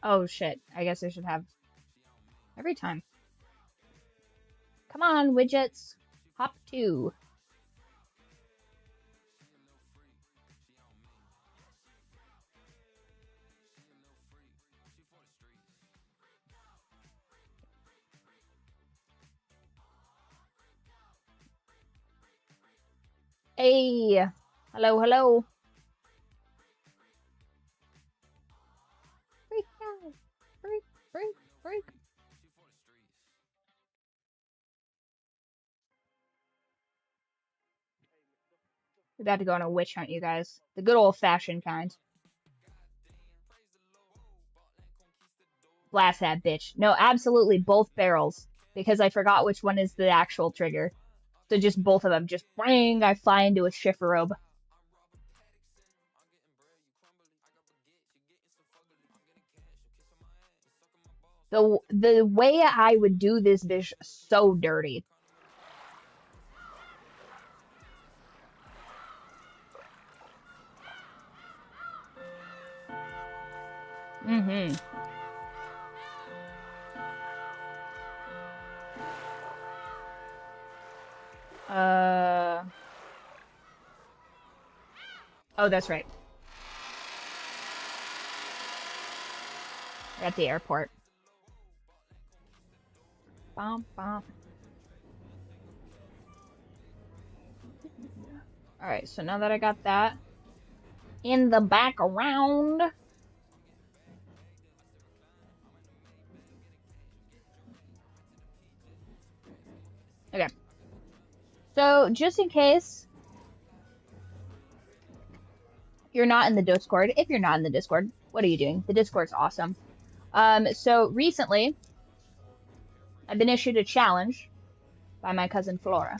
Oh shit. I guess I should have every time. Come on, widgets. Hop 2. Hey. Hello, hello. Freak out. Freak, freak, freak. We got to go on a witch hunt, you guys. The good old-fashioned kind. Blast that bitch. No, absolutely both barrels. Because I forgot which one is the actual trigger. So just both of them. Just bang, I fly into a shifferobe. The way I would do this bitch so dirty. Mm-hmm. Oh, that's right. We're at the airport. Bom, bom. Alright, so now that I got that in the background. Okay. So, just in case you're not in the Discord, if you're not in the Discord, what are you doing? The Discord's awesome. So recently, I've been issued a challenge by my cousin Flora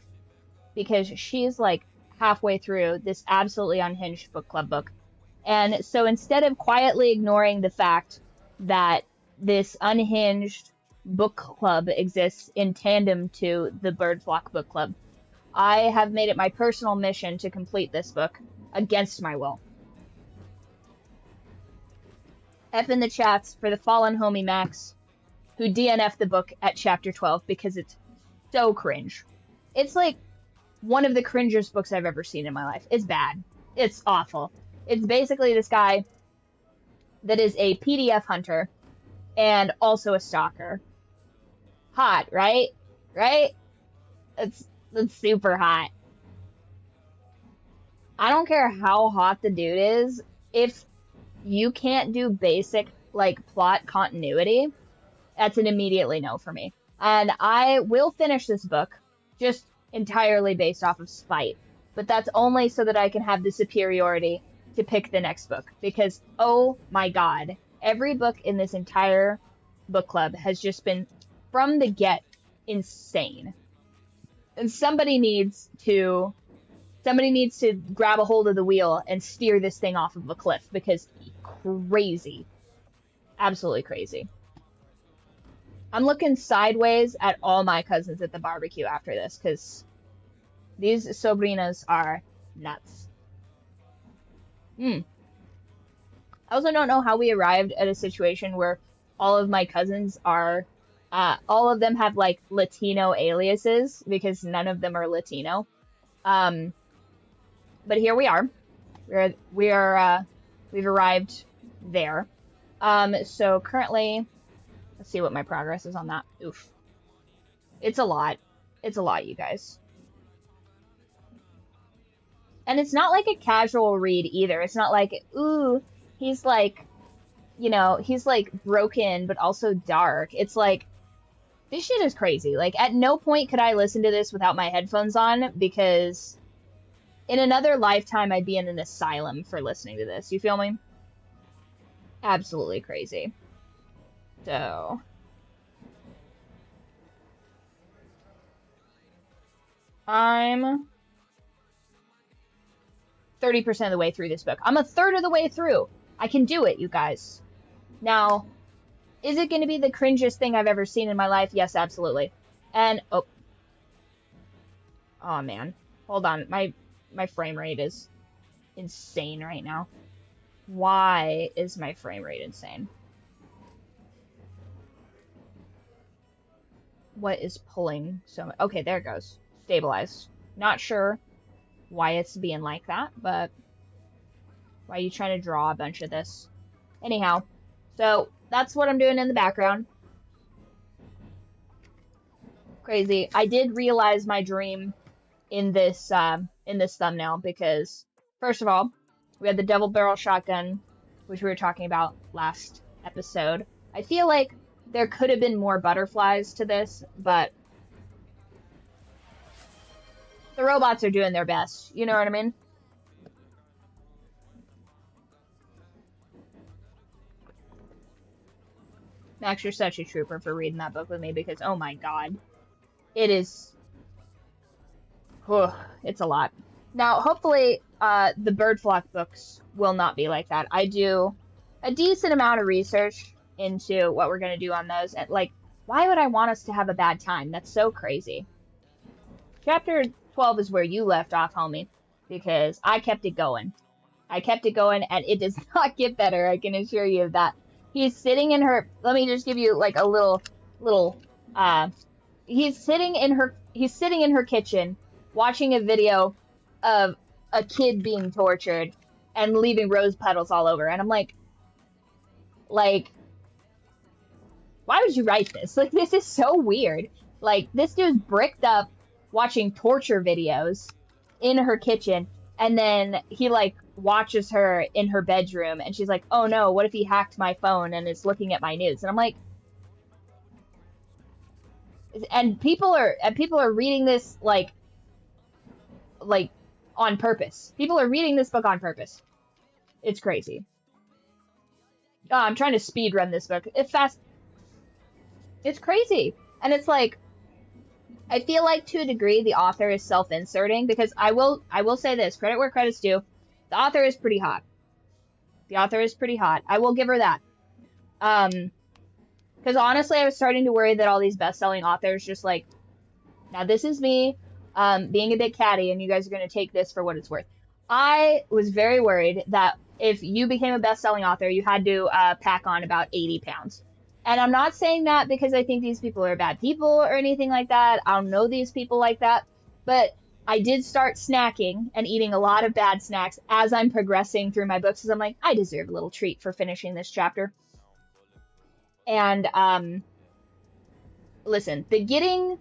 because she's like halfway through this absolutely unhinged book club book. And so instead of quietly ignoring the fact that this unhinged book club exists in tandem to the ByrdFlock book club, I have made it my personal mission to complete this book against my will. F in the chats for the fallen homie Max, who DNF'd the book at chapter 12 because it's so cringe. It's like one of the cringiest books I've ever seen in my life. It's bad. It's awful. It's basically this guy that is a PDF hunter and also a stalker. Hot, right? Right? It's super hot. I don't care how hot the dude is. If you can't do basic, like, plot continuity, that's an immediately no for me. And I will finish this book just entirely based off of spite. But that's only so that I can have the superiority to pick the next book. Because, oh my god, every book in this entire book club has just been, from the get, insane. And somebody needs to grab a hold of the wheel and steer this thing off of a cliff, because crazy. Absolutely crazy. I'm looking sideways at all my cousins at the barbecue after this, because these sobrinas are nuts. I also don't know how we arrived at a situation where all of my cousins are, all of them have, like, Latino aliases, because none of them are Latino. But here we are. We've arrived there. So currently, let's see what my progress is on that. Oof. It's a lot. It's a lot, you guys. And it's not like a casual read either. It's not like, ooh, he's like, you know, he's like broken, but also dark. It's like, this shit is crazy. Like, at no point could I listen to this without my headphones on, because in another lifetime, I'd be in an asylum for listening to this. You feel me? Absolutely crazy. So, I'm 30% of the way through this book. I'm a third of the way through. I can do it, you guys. Now, is it going to be the cringiest thing I've ever seen in my life? Yes, absolutely. And, oh man. Hold on. My frame rate is insane right now. Why is my frame rate insane? What is pulling so much? Okay, there it goes. Stabilize. Not sure why it's being like that, but why are you trying to draw a bunch of this? Anyhow, so that's what I'm doing in the background. Crazy. I did realize my dream in this thumbnail because, first of all, we had the double barrel shotgun, which we were talking about last episode. I feel like there could have been more butterflies to this, but the robots are doing their best. You know what I mean? Max, you're such a trooper for reading that book with me because, oh my god, it is, it's a lot. Now, hopefully, the Byrd Flock books will not be like that. I do a decent amount of research into what we're going to do on those. And, like, why would I want us to have a bad time? That's so crazy. Chapter 12 is where you left off, homie, because I kept it going. I kept it going, and it does not get better, I can assure you of that. He's sitting in her, let me just give you, like, a little, he's sitting in her kitchen, watching a video of a kid being tortured, and leaving rose petals all over, and I'm like, why would you write this? Like, this is so weird. Like, this dude's bricked up, watching torture videos in her kitchen, and then he, like, watches her in her bedroom, and she's like, oh no, what if he hacked my phone and is looking at my nudes? And I'm like, and people are reading this, like on purpose. People are reading this book on purpose. It's crazy. Oh, I'm trying to speed run this book. It's crazy. And it's like, I feel like to a degree the author is self-inserting because I will say this, credit where credit's due. The author is pretty hot. The author is pretty hot. I will give her that. Because honestly, I was starting to worry that all these best-selling authors just like, now this is me being a bit catty and you guys are going to take this for what it's worth. I was very worried that if you became a best-selling author, you had to pack on about 80 pounds. And I'm not saying that because I think these people are bad people or anything like that. I don't know these people like that. But I did start snacking and eating a lot of bad snacks as I'm progressing through my books. Because I'm like, I deserve a little treat for finishing this chapter. And listen, the getting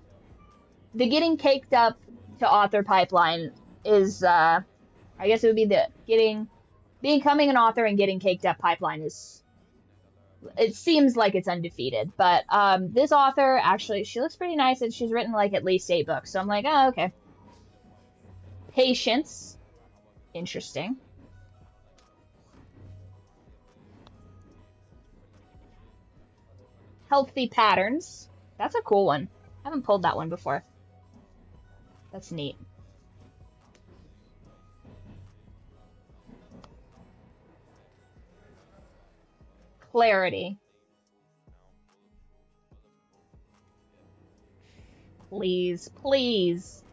caked up to author pipeline is, I guess it would be the becoming an author and getting caked up pipeline is, it seems like it's undefeated. But this author, actually, she looks pretty nice and she's written like at least 8 books. So I'm like, oh, okay. Patience. Interesting. Healthy patterns. That's a cool one. I haven't pulled that one before. That's neat. Clarity. Please, please.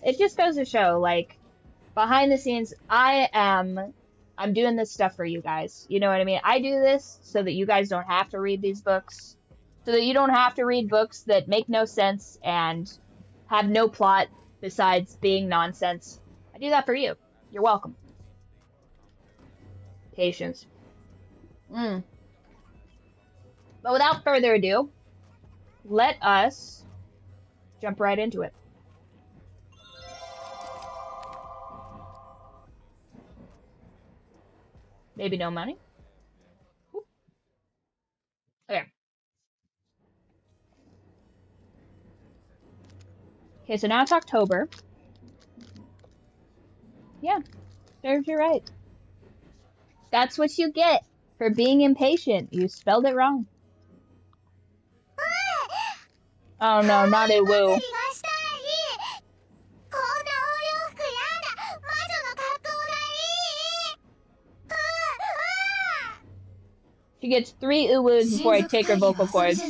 It just goes to show, like, behind the scenes, I'm doing this stuff for you guys. You know what I mean? I do this so that you guys don't have to read these books. So that you don't have to read books that make no sense and have no plot besides being nonsense. I do that for you. You're welcome. Patience. But without further ado, let us jump right into it. Maybe no money. Whoop. Okay. Okay, so now it's October. Yeah, serves you right. That's what you get for being impatient. You spelled it wrong. Oh no, not a woo. She gets 3 uwus before I take her vocal cords.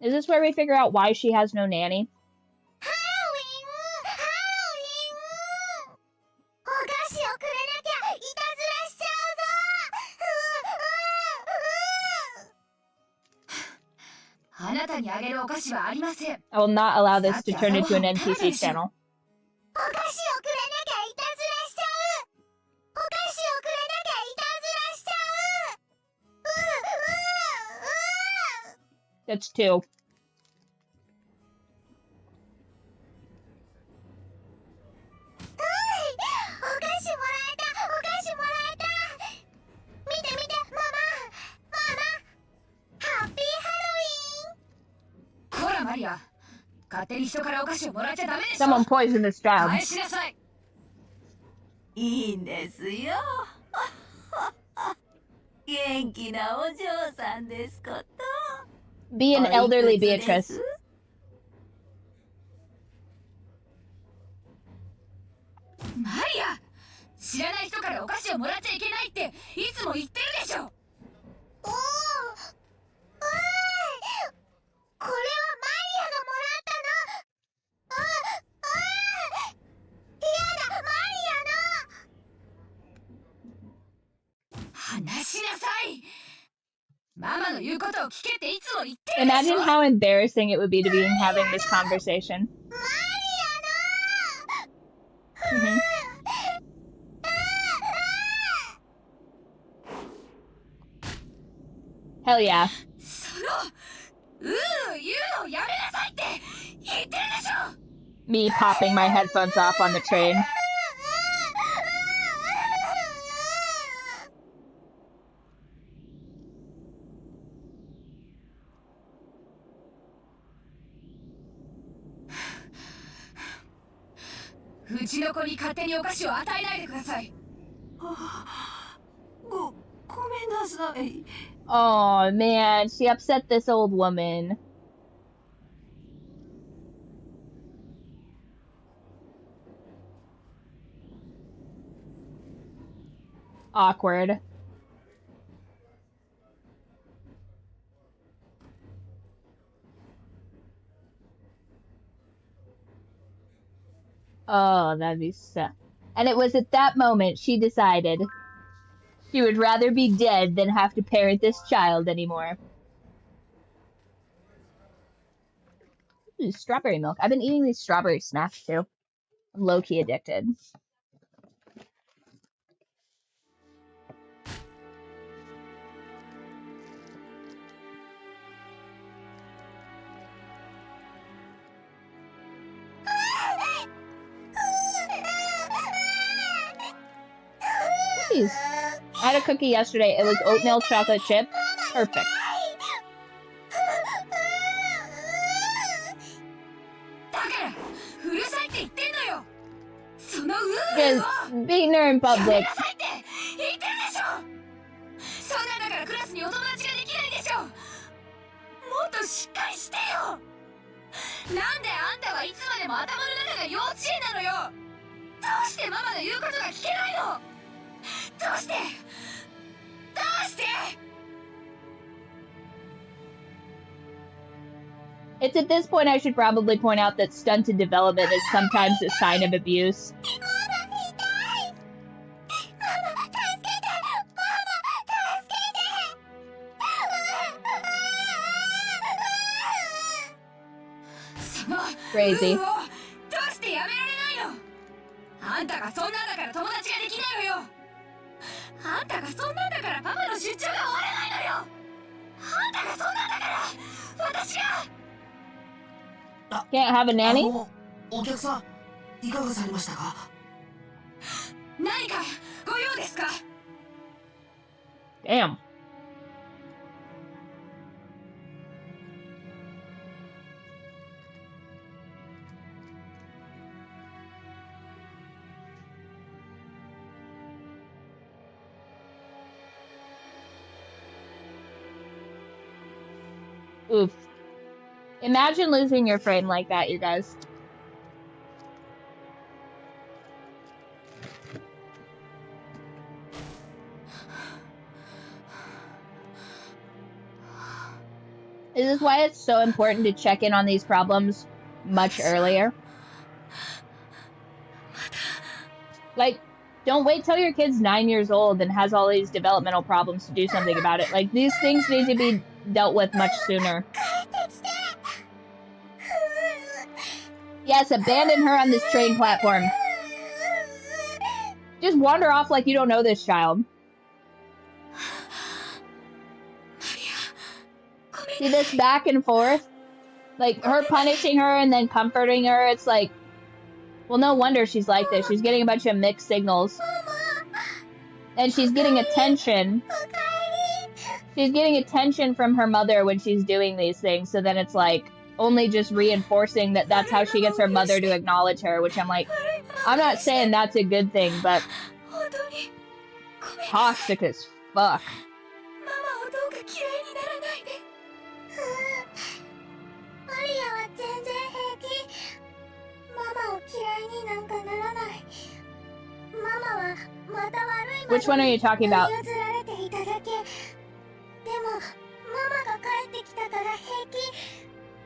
Is this where we figure out why she has no nanny? I will not allow this to turn into an NPC channel. That's 2. Someone poisoned this child. Be an elderly Beatrice. Imagine how embarrassing it would be to be having this conversation. Mm-hmm. Hell yeah. Me popping my headphones off on the train. Oh man, she upset this old woman. Awkward. Oh, that'd be so... And it was at that moment she decided she would rather be dead than have to parent this child anymore. Ooh, strawberry milk. I've been eating these strawberry snacks too. I'm low-key addicted. Cookies. I had a cookie yesterday. It was oatmeal chocolate chip. Perfect. Just beating her in public. It's at this point I should probably point out that stunted development is sometimes a sign of abuse. Crazy. Can't have a nanny? Damn. Oof. Imagine losing your frame like that, you guys. This is why it's so important to check in on these problems much earlier. Like, don't wait till your kid's 9 years old and has all these developmental problems to do something about it. Like, these things need to be dealt with much sooner. Yes, abandon her on this train platform. Just wander off like you don't know this child. See this back and forth? Like, her punishing her and then comforting her, it's like, well, no wonder she's like this. She's getting a bunch of mixed signals. And she's getting attention. She's getting attention from her mother when she's doing these things, so then it's like, only just reinforcing that that's how she gets her mother to acknowledge her, which I'm like, I'm not saying that's a good thing, but toxic as fuck. Which one are you talking about?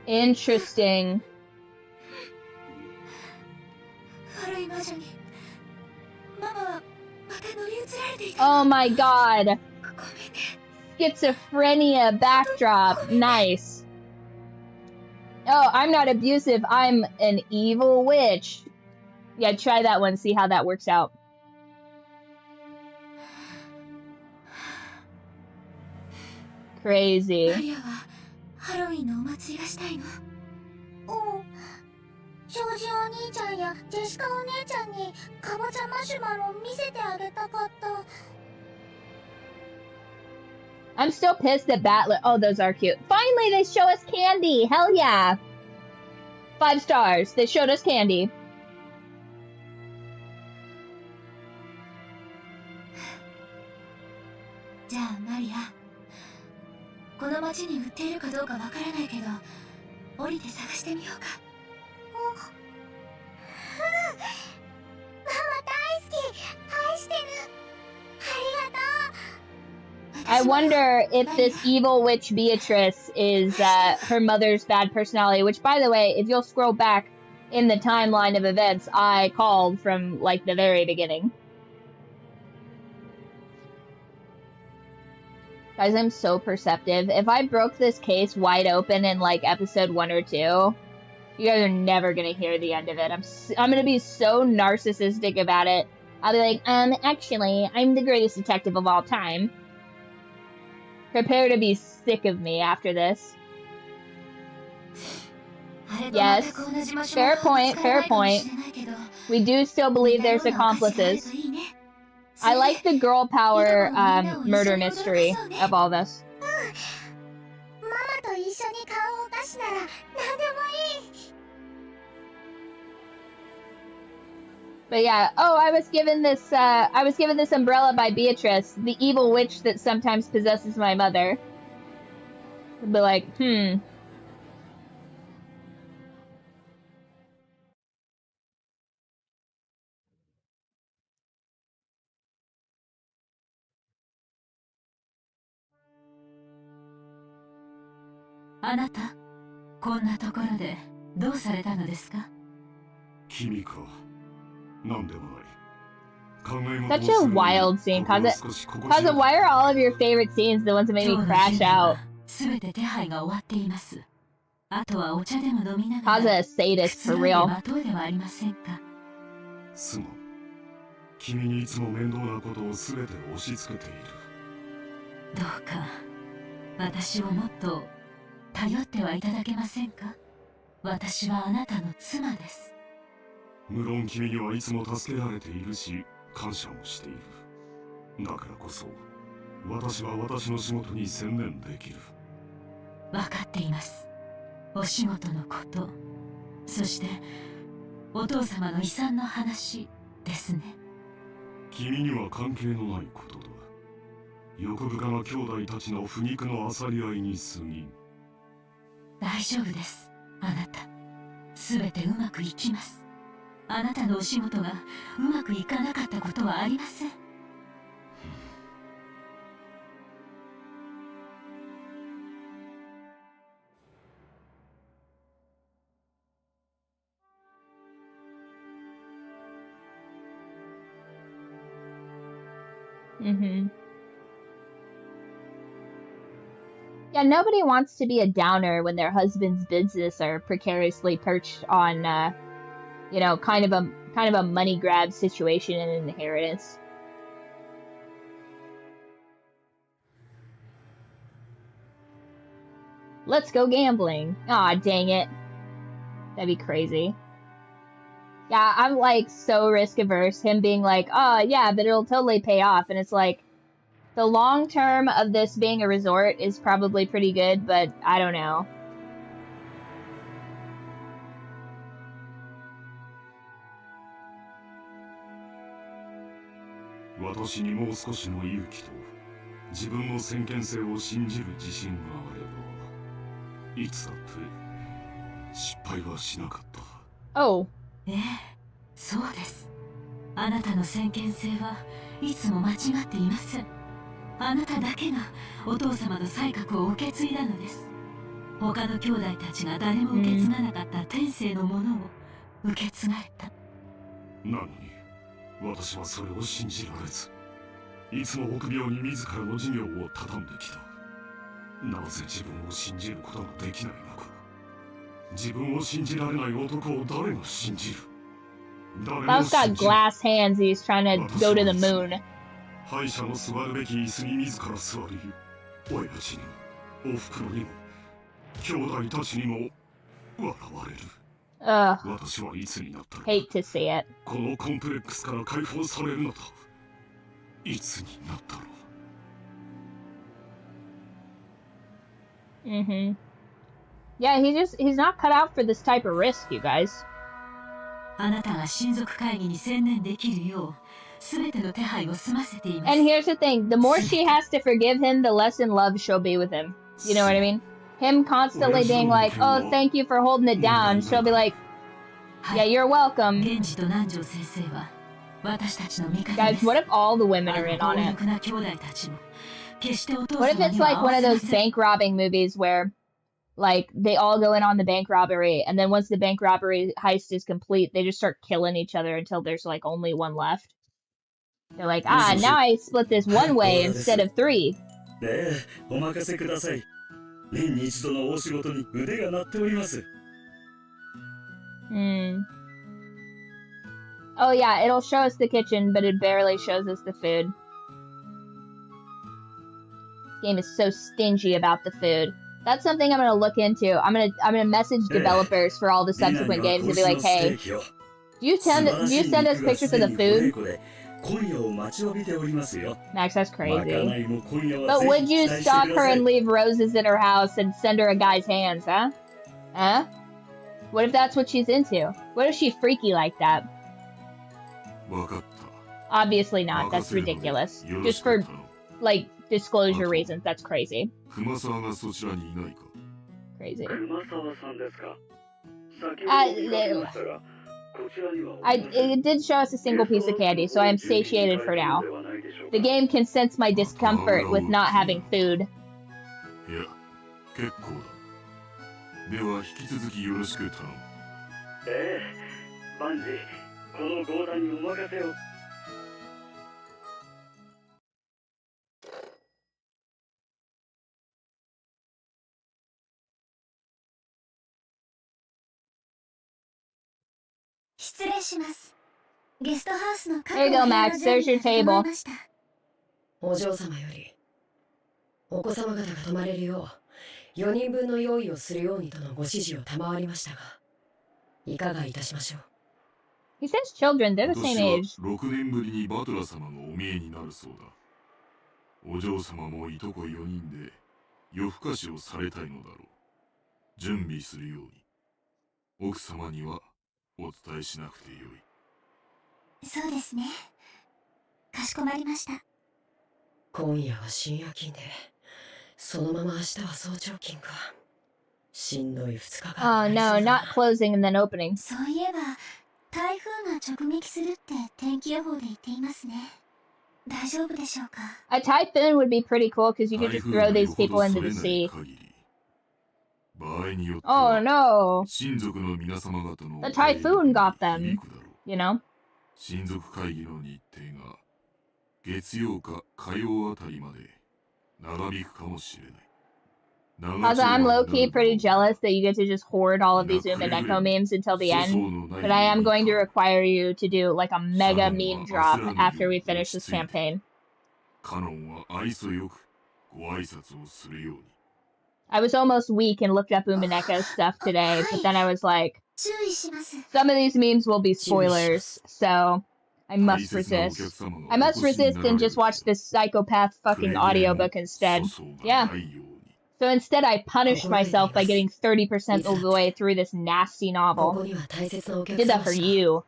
Interesting. Oh my god. Schizophrenia backdrop. Nice. Oh, I'm not abusive. I'm an evil witch. Yeah, try that one. See how that works out. Crazy. I'm still pissed at Battler. Oh, those are cute. Finally, they show us candy. Hell yeah. 5 stars. They showed us candy. I wonder if this evil witch Beatrice is her mother's bad personality, which, by the way, if you'll scroll back in the timeline of events, I called from, like, the very beginning. Guys, I'm so perceptive. If I broke this case wide open in, like, episode 1 or 2, you guys are never gonna hear the end of it. I'm gonna be so narcissistic about it. I'll be like, actually, I'm the greatest detective of all time. Prepare to be sick of me after this. Yes, fair point, fair point. We do still believe there's accomplices. I like the girl power murder mystery of all this. But yeah, oh, I was given this umbrella by Beatrice, the evil witch that sometimes possesses my mother. I'd be like, Such a wild scene. Kaza, why are all of your favorite scenes the ones that made me crash out? Kaza a sadist for real. Mm-hmm. Yeah, nobody wants to be a downer when their husband's business are precariously perched on, you know, kind of a money grab situation and an inheritance. Let's go gambling. Aw, dang it. That'd be crazy. Yeah, I'm like so risk averse. Him being like, oh yeah, but it'll totally pay off. And it's like, the long term of this being a resort is probably pretty good, but I don't know. Oh. ええ、そうです。あなたの先見性はいつも間違っていません。あなただけがお父様の才覚を受け継いだのです。他の兄弟たちが誰も受け継がなかった天性のものを受け継がれた。なのに、私はそれを信じられず、いつも臆病に自らの事業を畳んできた。なぜ自分を信じることができないのか。自分を信じられない男を誰が信じる。Klaus got glass hands. He's trying to go to the moon. 敗者の座るべき椅子に自ら座り、親父にも、お袋にも、兄弟たちにも笑われる。私はいつになったら、hate to see it. このコンプレックスから解放されるのだ。いつになったろう。Mm-hmm. Yeah, he's not cut out for this type of risk, you guys. あなたが親族会議に専念できるよう、すべての手配を済ませています。And here's the thing, the more she has to forgive him, the less in love she'll be with him. You know what I mean? Him constantly being like, oh, thank you for holding it down. She'll be like, yeah, you're welcome. Guys, what if all the women are in on it? What if it's like one of those bank robbing movies where like they all go in on the bank robbery, and then once the bank robbery heist is complete, they just start killing each other until there's like only one left. They're like, ah, now I split this one way instead of three. Oh yeah, it'll show us the kitchen, but it barely shows us the food. This game is so stingy about the food. That's something I'm gonna look into. I'm gonna message developers for all the subsequent games and be like, hey, do you send us pictures of the food? Max, that's crazy. But would you stop her and leave roses in her house and send her a guy's hands, huh? Huh? What if that's what she's into? What if she's freaky like that? Obviously not. That's ridiculous. Just for, like, disclosure reasons, that's crazy. Crazy. It did show us a single piece of candy, so I am satiated for now. The game can sense my discomfort with not having food. There you go, Max. There's your table. お嬢様よりお子様方が泊まれるよう4人分の用意をするようにとのご指示を賜りましたがいかがいたしましょう。 He says children, they're the same age. 6年ぶりにバトラー様がお見えになるそうだ。お嬢様もいとこ4人で夜更かしをされたいのだろう。準備するように奥様にはお伝えしなくてよい。そうですね。かしこまりました。今夜は深夜勤で、そのまま明日は早朝勤か。しんどい2日間。Oh no, not closing and then opening. そういえば、台風が直撃するって天気予報で言っていますね。大丈夫でしょうか。A typhoon would be pretty cool because you could just throw these people into the sea. Oh no! The typhoon got them. You know? 親族会議の日程が月曜か火曜あたりまで長引くかもしれない。 Also, I'm low-key pretty jealous that you get to just hoard all of these Umineko memes until the end, but I am going to require you to do like a mega meme drop after we finish this campaign. I was almost weak and looked up Umineko's stuff today, but then I was like, some of these memes will be spoilers, so I must resist. I must resist and just watch this psychopath fucking audiobook instead. Yeah. So instead, I punished myself by getting 30% of the way through this nasty novel. I did that for you.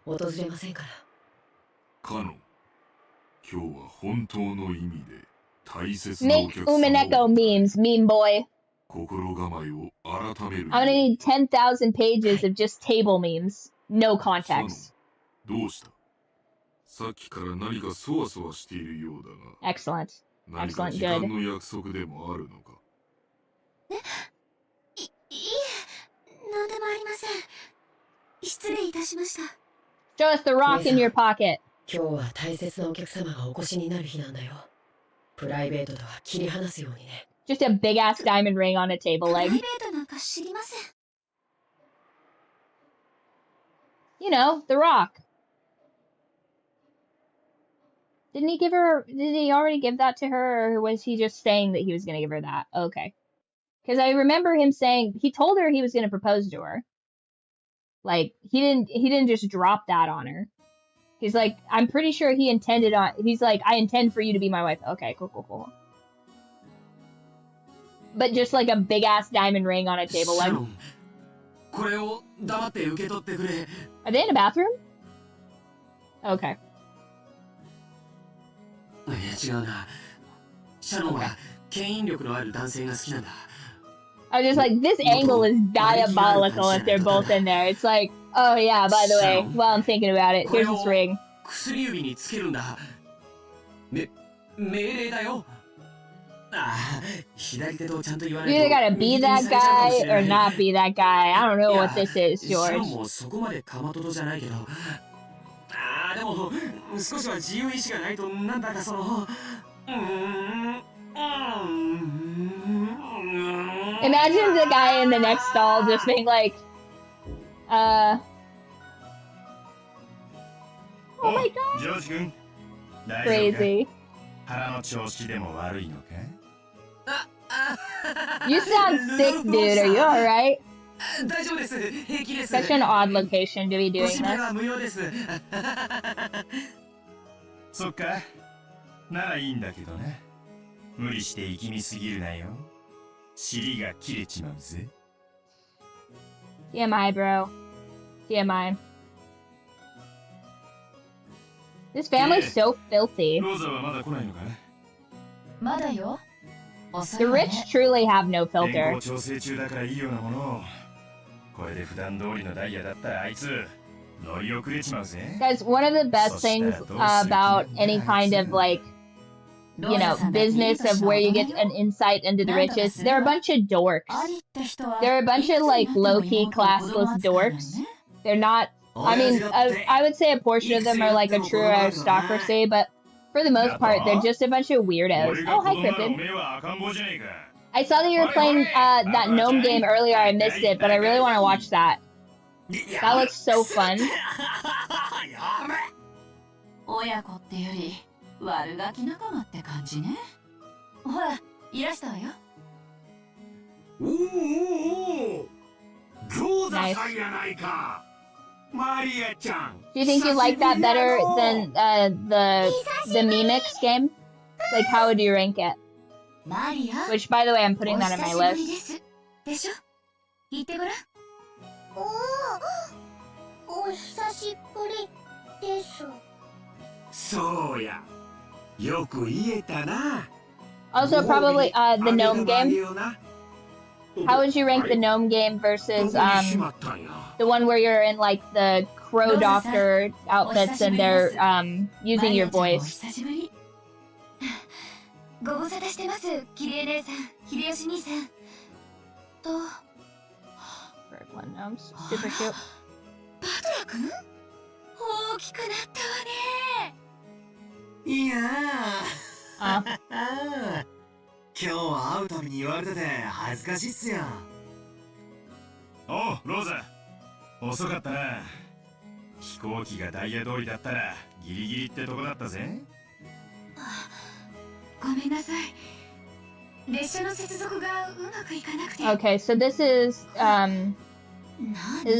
Make Umineko memes, meme boy. I'm gonna need 10,000 pages of just table memes. No context. Excellent. Excellent, good. Show us the rock in your pocket. Just a big ass diamond ring on a table leg. You know, the rock. Did he already give that to her, or was he just saying that he was gonna give her that? Okay. Because I remember him saying, he told her he was gonna propose to her. Like, he didn't just drop that on her. He's like, I'm pretty sure he's like, I intend for you to be my wife. Okay, cool. But just like a big ass diamond ring on a table leg. Are they in a bathroom? Okay. I was just like, this angle is diabolical if they're both in there. It's like, oh yeah, by the way, while I'm thinking about it, here's this ring. You either gotta be that guy or not be that guy. I don't know what this is, George. Imagine the guy in the next stall just being like, oh my god. Crazy. You sound sick, dude. Are you alright? Such an odd location to be doing this. TMI, bro. TMI. This family's so filthy. The rich truly have no filter. Guys, one of the best things about any kind of, like, you know, business of where you get an insight into the riches, they're a bunch of dorks. They're a bunch of, like, low-key classless dorks. They're not, I mean, I would say a portion of them are, like, a true aristocracy, but for the most part, they're just a bunch of weirdos. Oh, hi, Cryptid. I saw that you were playing that gnome game earlier. I missed it, but I really want to watch that. That looks so fun. Nice. Do you think you like that better than the Mimix game? Like, how would you rank it? Which, by the way, I'm putting that on my list. Also, probably the gnome game. How would you rank the gnome game versus the one where you're in, like, the crow doctor outfits and they're using your voice? Brooklyn gnomes, super cute. いやあー今日は会うたびに言われてて恥ずかしいっすよ。おう、ローズ。遅かったな。飛行機がダイヤ通りだったらギリギリってとこだったぜ。ごめんなさい。列車の接続がうまくいかなくて。Okay, so this is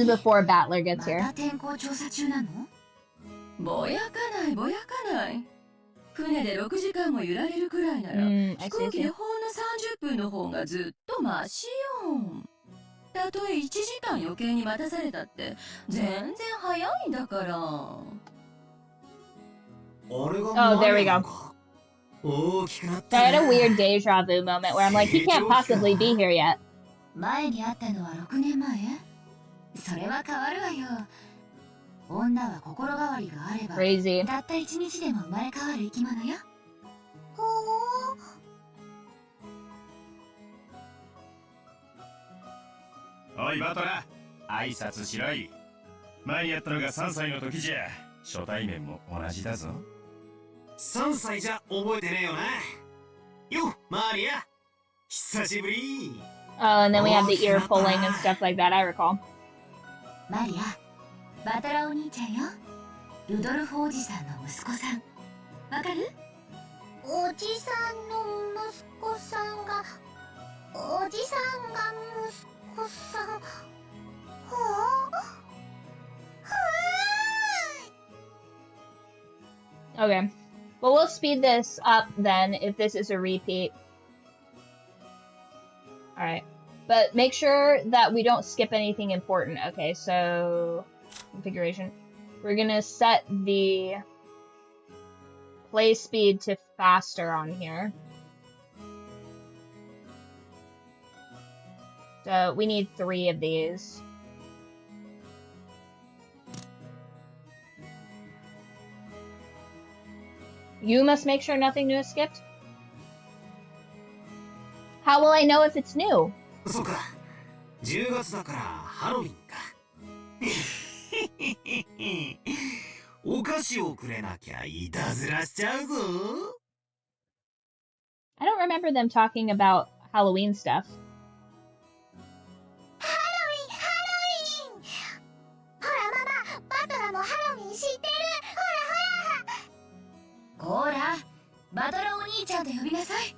before Battler gets ま here. た天候調査中なの？ぼやかないぼやかない。船で6時間も揺られるくらいなら、飛行機でほんの30分の方がずっとマシよ。たとえ1時間余計に待たされたって全然早いんだから。Oh, there we go. So I had a weird deja vu moment where I'm like, he can't possibly be here yet. 前に会ったのは6年前？それは変わるわよ。女は心変わりがあれば、 Crazy. たった1日でも生まれ変わる生き物よ。おい、バトラー、挨拶しろい。前にやったのが3歳の時じゃ、初対面も同じだぞ。3歳じゃ覚えてねえよな。よ、マリア。久しぶり。Oh, and then we have the ear pulling and stuff like that, I recall. マリア、バトラお兄ちゃんよ。ルドルフおじさんの息子さん。わかる？おじさんの息子さんが、おじさんが息子さん。Okay. Well, we'll speed this up then if this is a repeat. Alright. But make sure that we don't skip anything important. Okay, so configuration. We're gonna set the play speed to faster on here. So we need 3 of these. You must make sure nothing new is skipped. How will I know if it's new? そうか。10月だからハロウィンか。お菓子をくれなきゃいたずらしちゃうぞ。I don't remember them talking about Halloween stuff. ハロウィンほらママ、バトラもハロウィン知ってる。ほら、バトラお兄ちゃんと呼びなさい。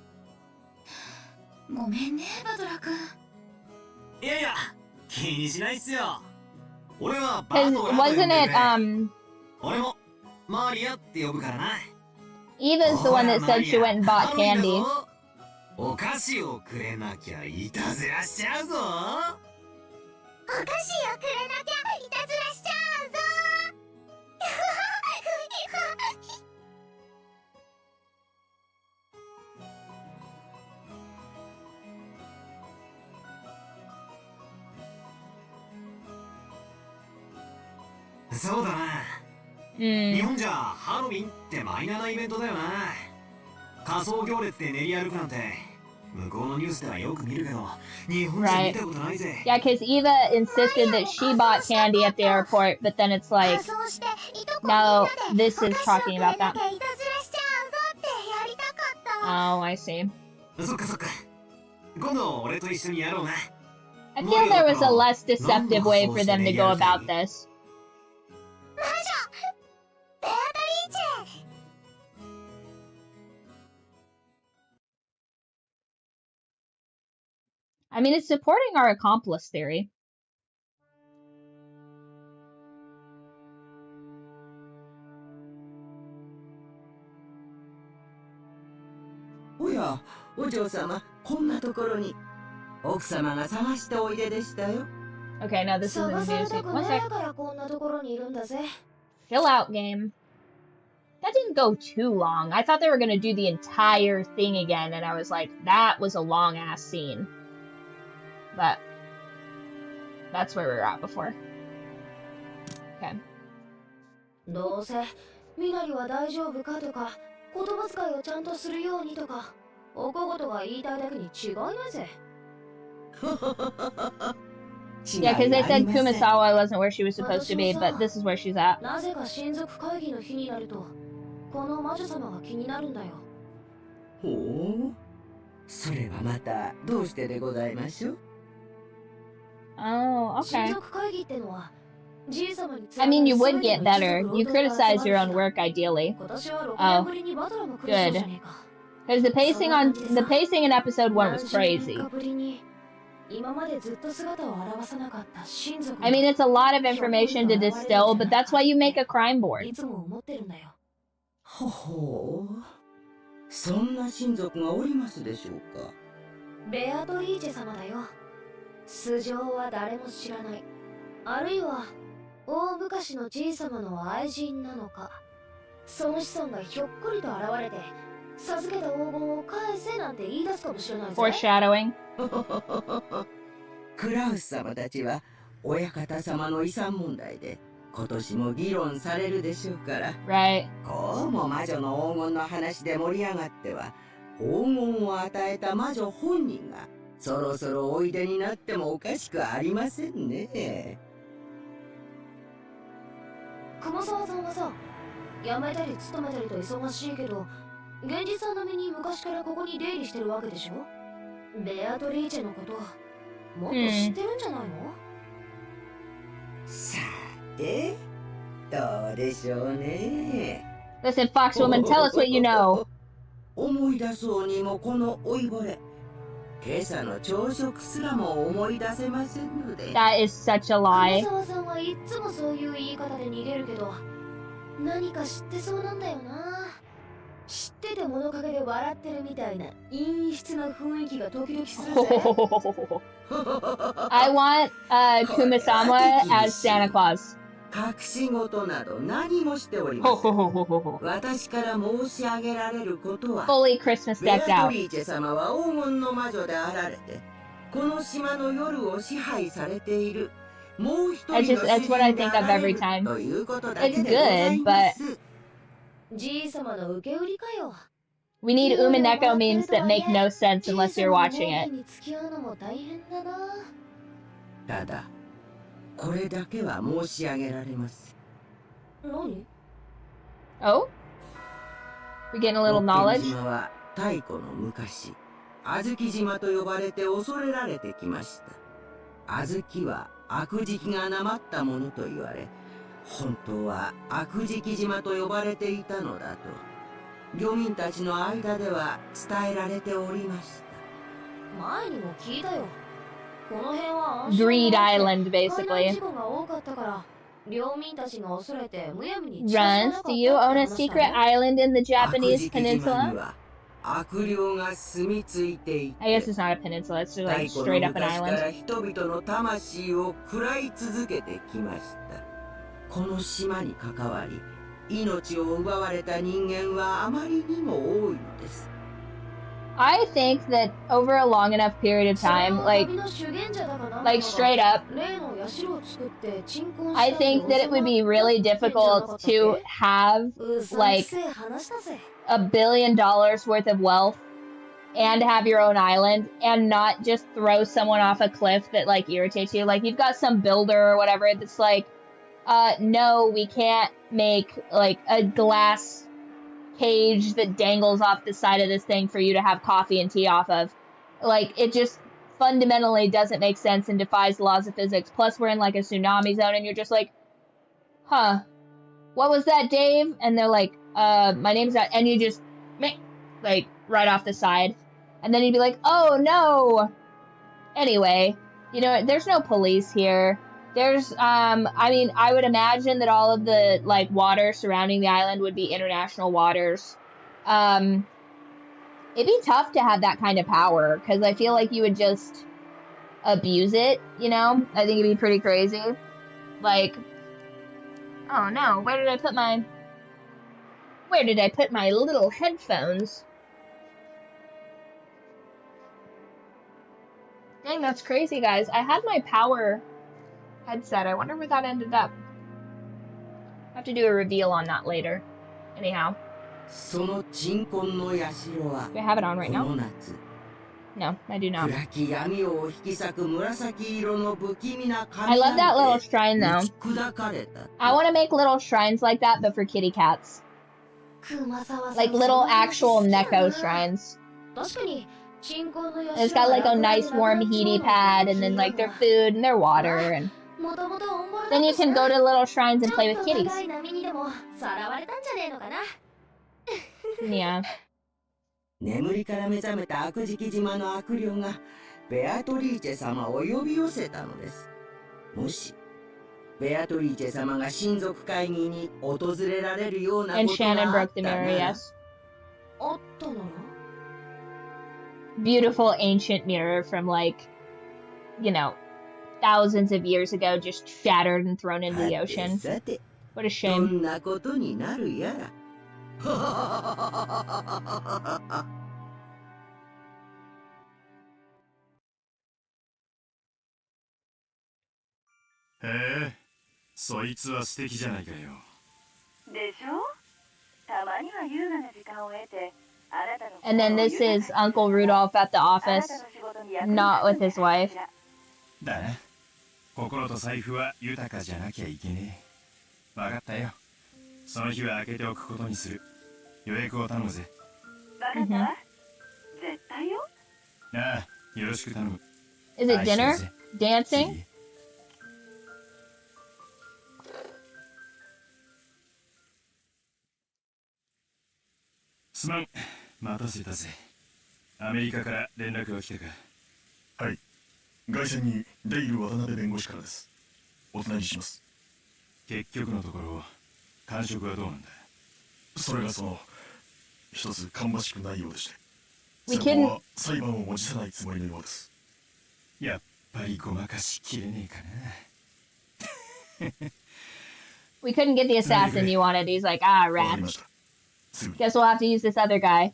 ごめんね、バトラ君。いやいや、気にしないっすよ。俺はバ Cause トラと呼んでく wasn't れ。 it 俺もマリアって呼ぶからな。 Eva's the one that said she went and bought candy. お菓子をくれなきゃいたずらしちゃうぞ。お菓子をくれなきゃいたずらしちゃうぞ。そうだな。日本じゃハロウィンってマイナーなイベントだよな。仮装行列で練り歩くなんて向こうのニュースではよく見るけど、日本じゃ見たことないぜ。Yeah, because Eva insisted that she bought candy at the airport, but then it's like, no, this is talking about that. Oh, I see. そっかそっか。今度俺と一緒にやろうな。I feel there was a less deceptive way for them to go about this. I mean, it's supporting our accomplice theory. おや、お嬢様、こんなところに。奥様が探しておいででしたよ。Okay, now this is the 探され music. たく One ね sec. えからこんなところにいるんだぜ。 Chill out, game. That didn't go too long. I thought they were gonna do the entire thing again, and I was like, that was a long-ass scene. But that's where we were at before. Okay. どうせみなりは大丈夫かとか、言葉遣いをちゃんとするようにとか、お小言が言いたいだけに違いないぜ。Yeah, because they said Kumasawa wasn't where she was supposed to be, but this is where she's at. なぜか親族会議の日になると、この魔女様が気になるんだよ。ほう、それはまたどうしてでございましょう。 Oh, 親 okay. 族会議ってのは、じい様に I mean, you would get better. You criticize your own work, ideally. 今年は6年ぶりにバトラも来るそうじゃねえか。Because the pacing in episode 1 was crazy. I mean, it's a lot of information to distill, but that's why you make a crime board. ほほう、そんな親族がおりますでしょうか。ベアトリーチェ様だよ。素性は誰も知らない。あるいは大昔のじい様の愛人なのか。その子孫がひょっこりと現れて、授けた黄金を返せなんて言い出すかもしれないぜ。Foreshadowing. クラウス様たちは親方様の遺産問題で今年も議論されるでしょうから。Right. こうも魔女の黄金の話で盛り上がっては、黄金を与えた魔女本人がそろそろおいでになってもおかしくありませんね。熊沢さんはさ、辞めたり勤めたりと忙しいけど、現実は並みに昔からここに出入りしてるわけでしょ。ベアトリーチェのこともっと知ってるんじゃないの？さて、どうでしょうね。Listen, Foxwoman, tell us what you know. 思い出そうにもこの老いぼれ、今朝の朝食すらも思い出せませんので。That is such a lie. 熊沢さんはいつもそういう言い方で逃げるけど、何か知ってそうなんだよな。知ってて物陰で笑ってるみたいな陰湿な雰囲気が時々するぜ。I want Kumasama as Santa Claus. 隠し事など何もしておりません。私から申し上げられることは、 Fully Christmas ベア decked ト out. リーチェ様は黄金の魔女であられて、この島の夜を支配されているもう一人の主人であられるということだけでございます。じい様の受け売りかよ。 We need Umineko memes that make no sense unless you're watching it. ただ、これだけは申し上げられます。何？ Oh? We're getting a little knowledge? 島は太古の昔、小豆島と呼ばれて恐れられてきました。小豆は悪食がなまったものと言われ、本当は悪食島と呼ばれていたのだと漁民たちの間では伝えられておりました。前にも聞いたよ。この辺は Greed Island, basically. 事故が多かったから領民たちが恐れてむやみに Runs, do you own a secret island in the Japanese peninsula? 悪霊が住み着いていて、 I guess it's not a peninsula, it's just like straight up an 太古の昔から island. 人々の魂を喰らい続けてきました。この島に関わり、命を奪われた人間はあまりにも多いのです。I think that over a long enough period of time, like straight up, I think that it would be really difficult to have like $1 billion worth of wealth and have your own island and not just throw someone off a cliff that like irritates you. Like you've got some builder or whatever that's like, no, we can't make like a glass cage that dangles off the side of this thing for you to have coffee and tea off of. Like, it just fundamentally doesn't make sense and defies the laws of physics. Plus, we're in like a tsunami zone and you're just like, huh, what was that, Dave? And they're like, my name's not, and you just, like, right off the side. And then you'd be like, oh no. Anyway, you know, there's no police here. There's, I mean, I would imagine that all of the, like, water surrounding the island would be international waters. It'd be tough to have that kind of power, because I feel like you would just abuse it, you know? I think it'd be pretty crazy. Like, oh no, where did I put my little headphones? Dang, that's crazy, guys. I had my power headset. I wonder where that ended up. I'll have to do a reveal on that later. Anyhow. Do I have it on right now? No, I do not. I love that little shrine though. I want to make little shrines like that, but for kitty cats. Like little actual Neko shrines. And it's got like a nice warm heaty pad and then like their food and their water, and then you can go to little shrines and play with kitties. Yeah. 眠りから目覚めた悪食島の悪霊がベアトリーチェ様を呼び寄せたのです。もしベアトリーチェ様が親族会議に訪れられるようなことがあったなら。Beautiful ancient mirror from like, you know, thousands of years ago, just shattered and thrown into the ocean. What a shame. どんなことになるやら。へえ、そいつは素敵じゃないかよ。でしょ？たまには優雅な時間を得て、あなたの And then this is Uncle Rudolph at the office, not with his wife. だな。心と財布は豊かじゃなきゃいけねえ。わかったよ。その日は開けておくことにする。予約を頼むぜ。わかった？絶対よ。ああ、よろしく頼む。Is it dinner? Dancing? すまん、待たせたぜ。アメリカから連絡が来たか。はい。外線にデイル渡辺弁護士からです。おつなぎします。結局のところ、感触はどうなんだ？それが一つ芳しくないようでして。We 先 can... 方は裁判を持ちさないつもりのようです。やっぱりごまかしきれねえかな。We couldn't get the assassin you wanted. He's like, ah, rats. Guess we'll have to use this other guy.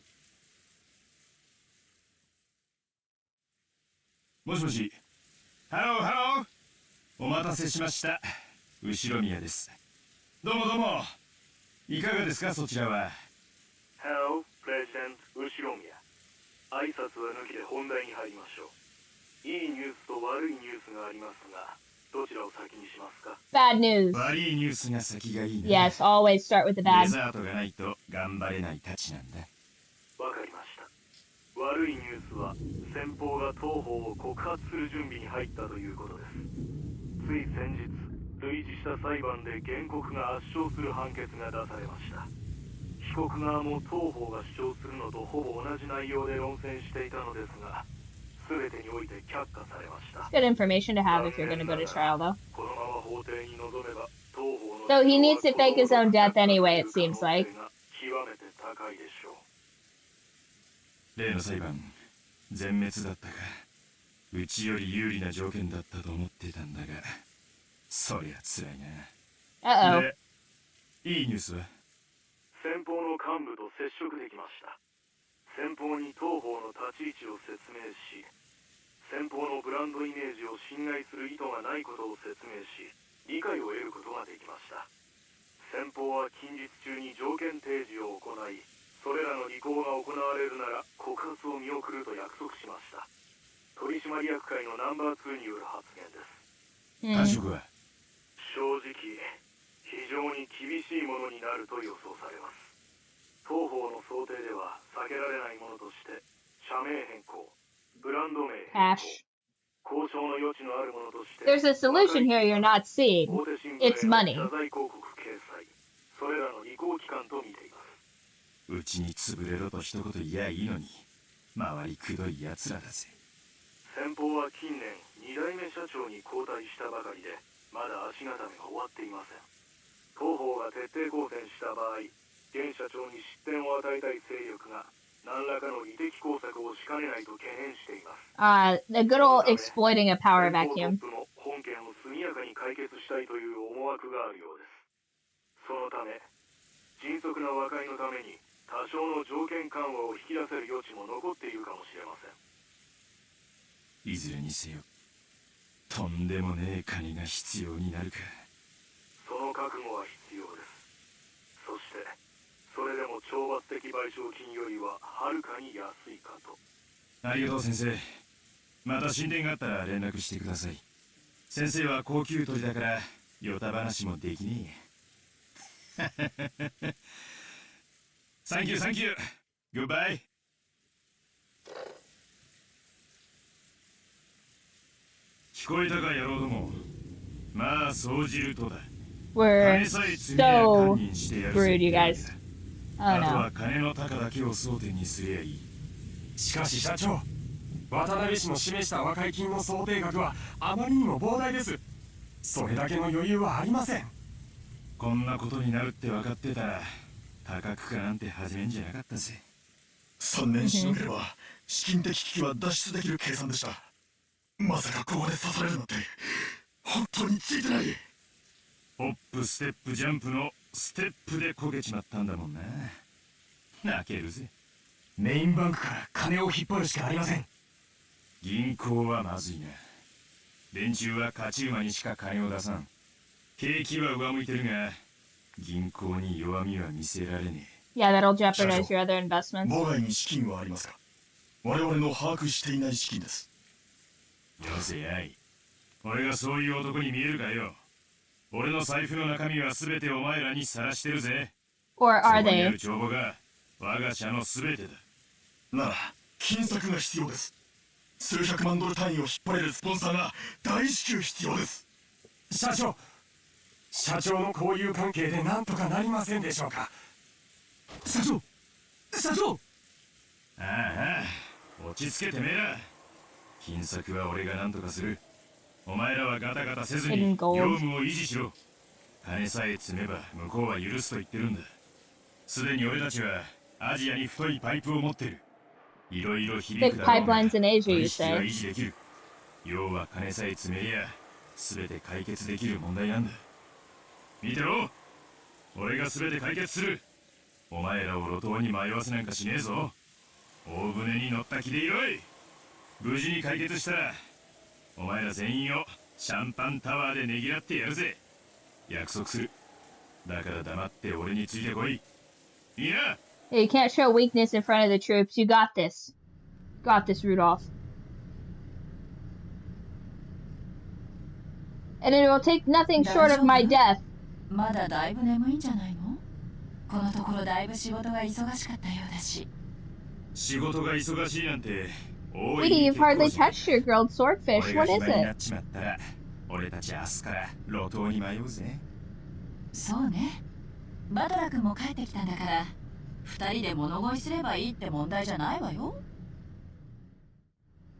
もしもし。ハローハロー。お待たせしました。後宮です。どうもどうも。いかがですか、そちらは。Hello, President 後宮。挨拶は抜きで本題に入りましょう。いいニュースと悪いニュースがありますが、どちらを先にしますか？ Bad news. 悪いニュースが先がいいな。 Yes, always start with the デ bad. ザートがないと頑張れないたちなんだ。わかりました。悪いニュースは先方が当方を告発する準備に入ったということです。つい先日、類似した裁判で原告が圧勝する判決が出されました。被告側も当方が主張するのとほぼ同じ内容で論戦していたのですが、全てにおいて却下されました。Good information to have if you're going to go to trial, though. このまま法廷に臨めば、当方の So he needs to fake his own death anyway, it seems like. 極めて高いでしょう。例の裁判、全滅だったか。うちより有利な条件だったと思ってたんだが、そりゃ辛いな。Uh-oh. で、いいニュースは？先方の幹部と接触できました。先方に当方の立ち位置を説明し、先方のブランドイメージを侵害する意図がないことを説明し、理解を得ることができました。先方は近日中に条件提示を行い、それらの履行が行われるなら告発を見送ると約束しました。取締役会のナンバー2による発言です。感触は？正直、非常に厳しいものになると予想されます。当方の想定では避けられないものとして、社名変更、ブランド名変更、交渉の余地のあるものとして、 There's a solution here you're not seeing. It's money. 謝罪広告掲載、それらの履行期間と見ています。うちに潰れろと一言言やいいのに、周りくどい奴らだぜ。先方は近年2代目社長に交代したばかりで、まだ足固めが終わっていません。当方が徹底抗戦した場合、現社長に失点を与えたい勢力が何らかの利的工作をしかねないと懸念しています。The good old exploiting a power vacuum. の本件を速やかに解決したいという思惑があるようです。そのため、迅速な和解のために多少の条件緩和を引き出せる余地も残っているかもしれません。いずれにせよ、とんでもねえ金が必要になるか。その覚悟は必要です。そして、それでも懲罰的賠償金よりははるかに安いかと。ありがとう先生。また進展があったら連絡してください。先生は高級鳥だからヨタ話もできねえ。サンキューサンキュー。グッバイ。聞こえたか野郎ども。まあそうじるとだ。We're 金さえ積みや so 堪忍してやる rude, ぜ。 you guys. あ Oh と no. は金の高だけを争点にすりゃいい。しかし社長、渡辺氏の示した和解金の想定額はあまりにも膨大です。それだけの余裕はありません。こんなことになるって分かってたら高くかなんて始めんじゃなかったぜ。3年しのげれば資金的危機は脱出できる計算でした。まさかここで刺されるなんて本当についてない。ホップステップジャンプのステップでこけちまったんだもんな。泣けるぜ。メインバンクから金を引っ張るしかありません。銀行はまずいな。連中は勝ち馬にしか金を出さん。景気は上向いてるが銀行に弱みは見せられねえ。 Yeah, that'll jeopardize your other investments. 母外に資金はありますか？我々の把握していない資金です。よせやい。俺がそういう男に見えるかよ。俺の財布の中身は全てお前らにさらしてるぜ。 Or そ are こにあ they? る帳簿が我が社の全てだ。なら金策が必要です。数百万ドル単位を引っ張れるスポンサーが大至急必要です。社長の交友関係でなんとかなりませんでしょうか。社長ああ、落ち着けてめえら。金策は俺が何とかする。お前らはガタガタせずに業務を維持しろ。金さえ積めば向こうは許すと言ってるんだ。すでに俺たちはアジアに太いパイプを持ってる。いろいろ響くだろうが Thick pipelines in Asia, 取 you 引 say? は維持できる。要は金さえ積めりゃ全て解決できる問題なんだ。見てろ、俺が全て解決する。お前らを路頭に迷わせなんかしねえぞ。大船に乗った気でいろい。無事に解決したらお前ら全員をシャンパンタワーでねぎらってやるぜ。約束する。だから黙って俺についてこい。いいな。 Hey, you can't show weakness in front of the troops. You got this. Got this, Rudolph. And it will take nothing short of my death. まだだいぶ眠いんじゃないの？このところだいぶ仕事が忙しかったようだし。仕事が忙しいなんて。 Sweetie, you've hardly touched your grilled swordfish. What is it? 俺たち明日から路頭に迷うぜ。そうね。バトラ君も帰ってきたんだから、二人で物乞いすればいいって問題じゃないわよ。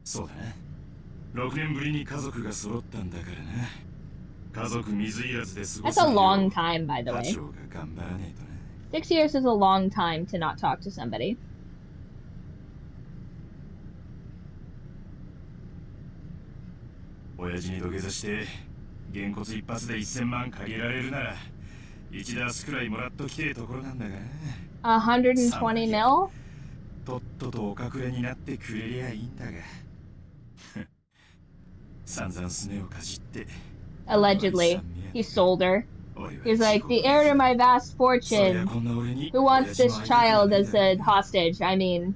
そうだな。6年ぶりに家族が揃ったんだからな。家族水入らずで過ごす。 That's a long time, by the 課 way. 長が頑張らねえとな。 6 years is a long time to not talk to somebody. 親父に土下座してげんこつ一発で1000万借りられるなら1ダースくらいもらっときてえところなんだが。 120 mil? とっととお隠れになってくれりゃいいんだが。散々すねをかじって。 Allegedly. He sold her. He's like, the heir to my vast fortune. Who wants this child as a hostage? I mean...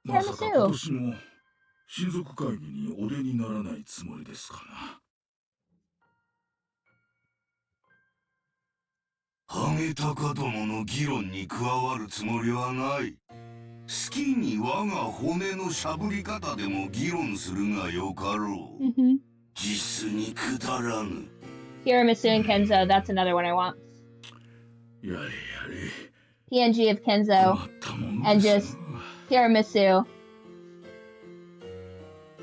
Tiramisu. 親族会議にお出にならないつもりですかな。ハゲタカどもの議論に加わるつもりはない。好きに我が骨のしゃぶり方でも議論するがよかろう。実にくだらぬ。Tiramisu and Kenzo, that's another one I want. やれやれ。PNG of Kenzo and just tiramisu.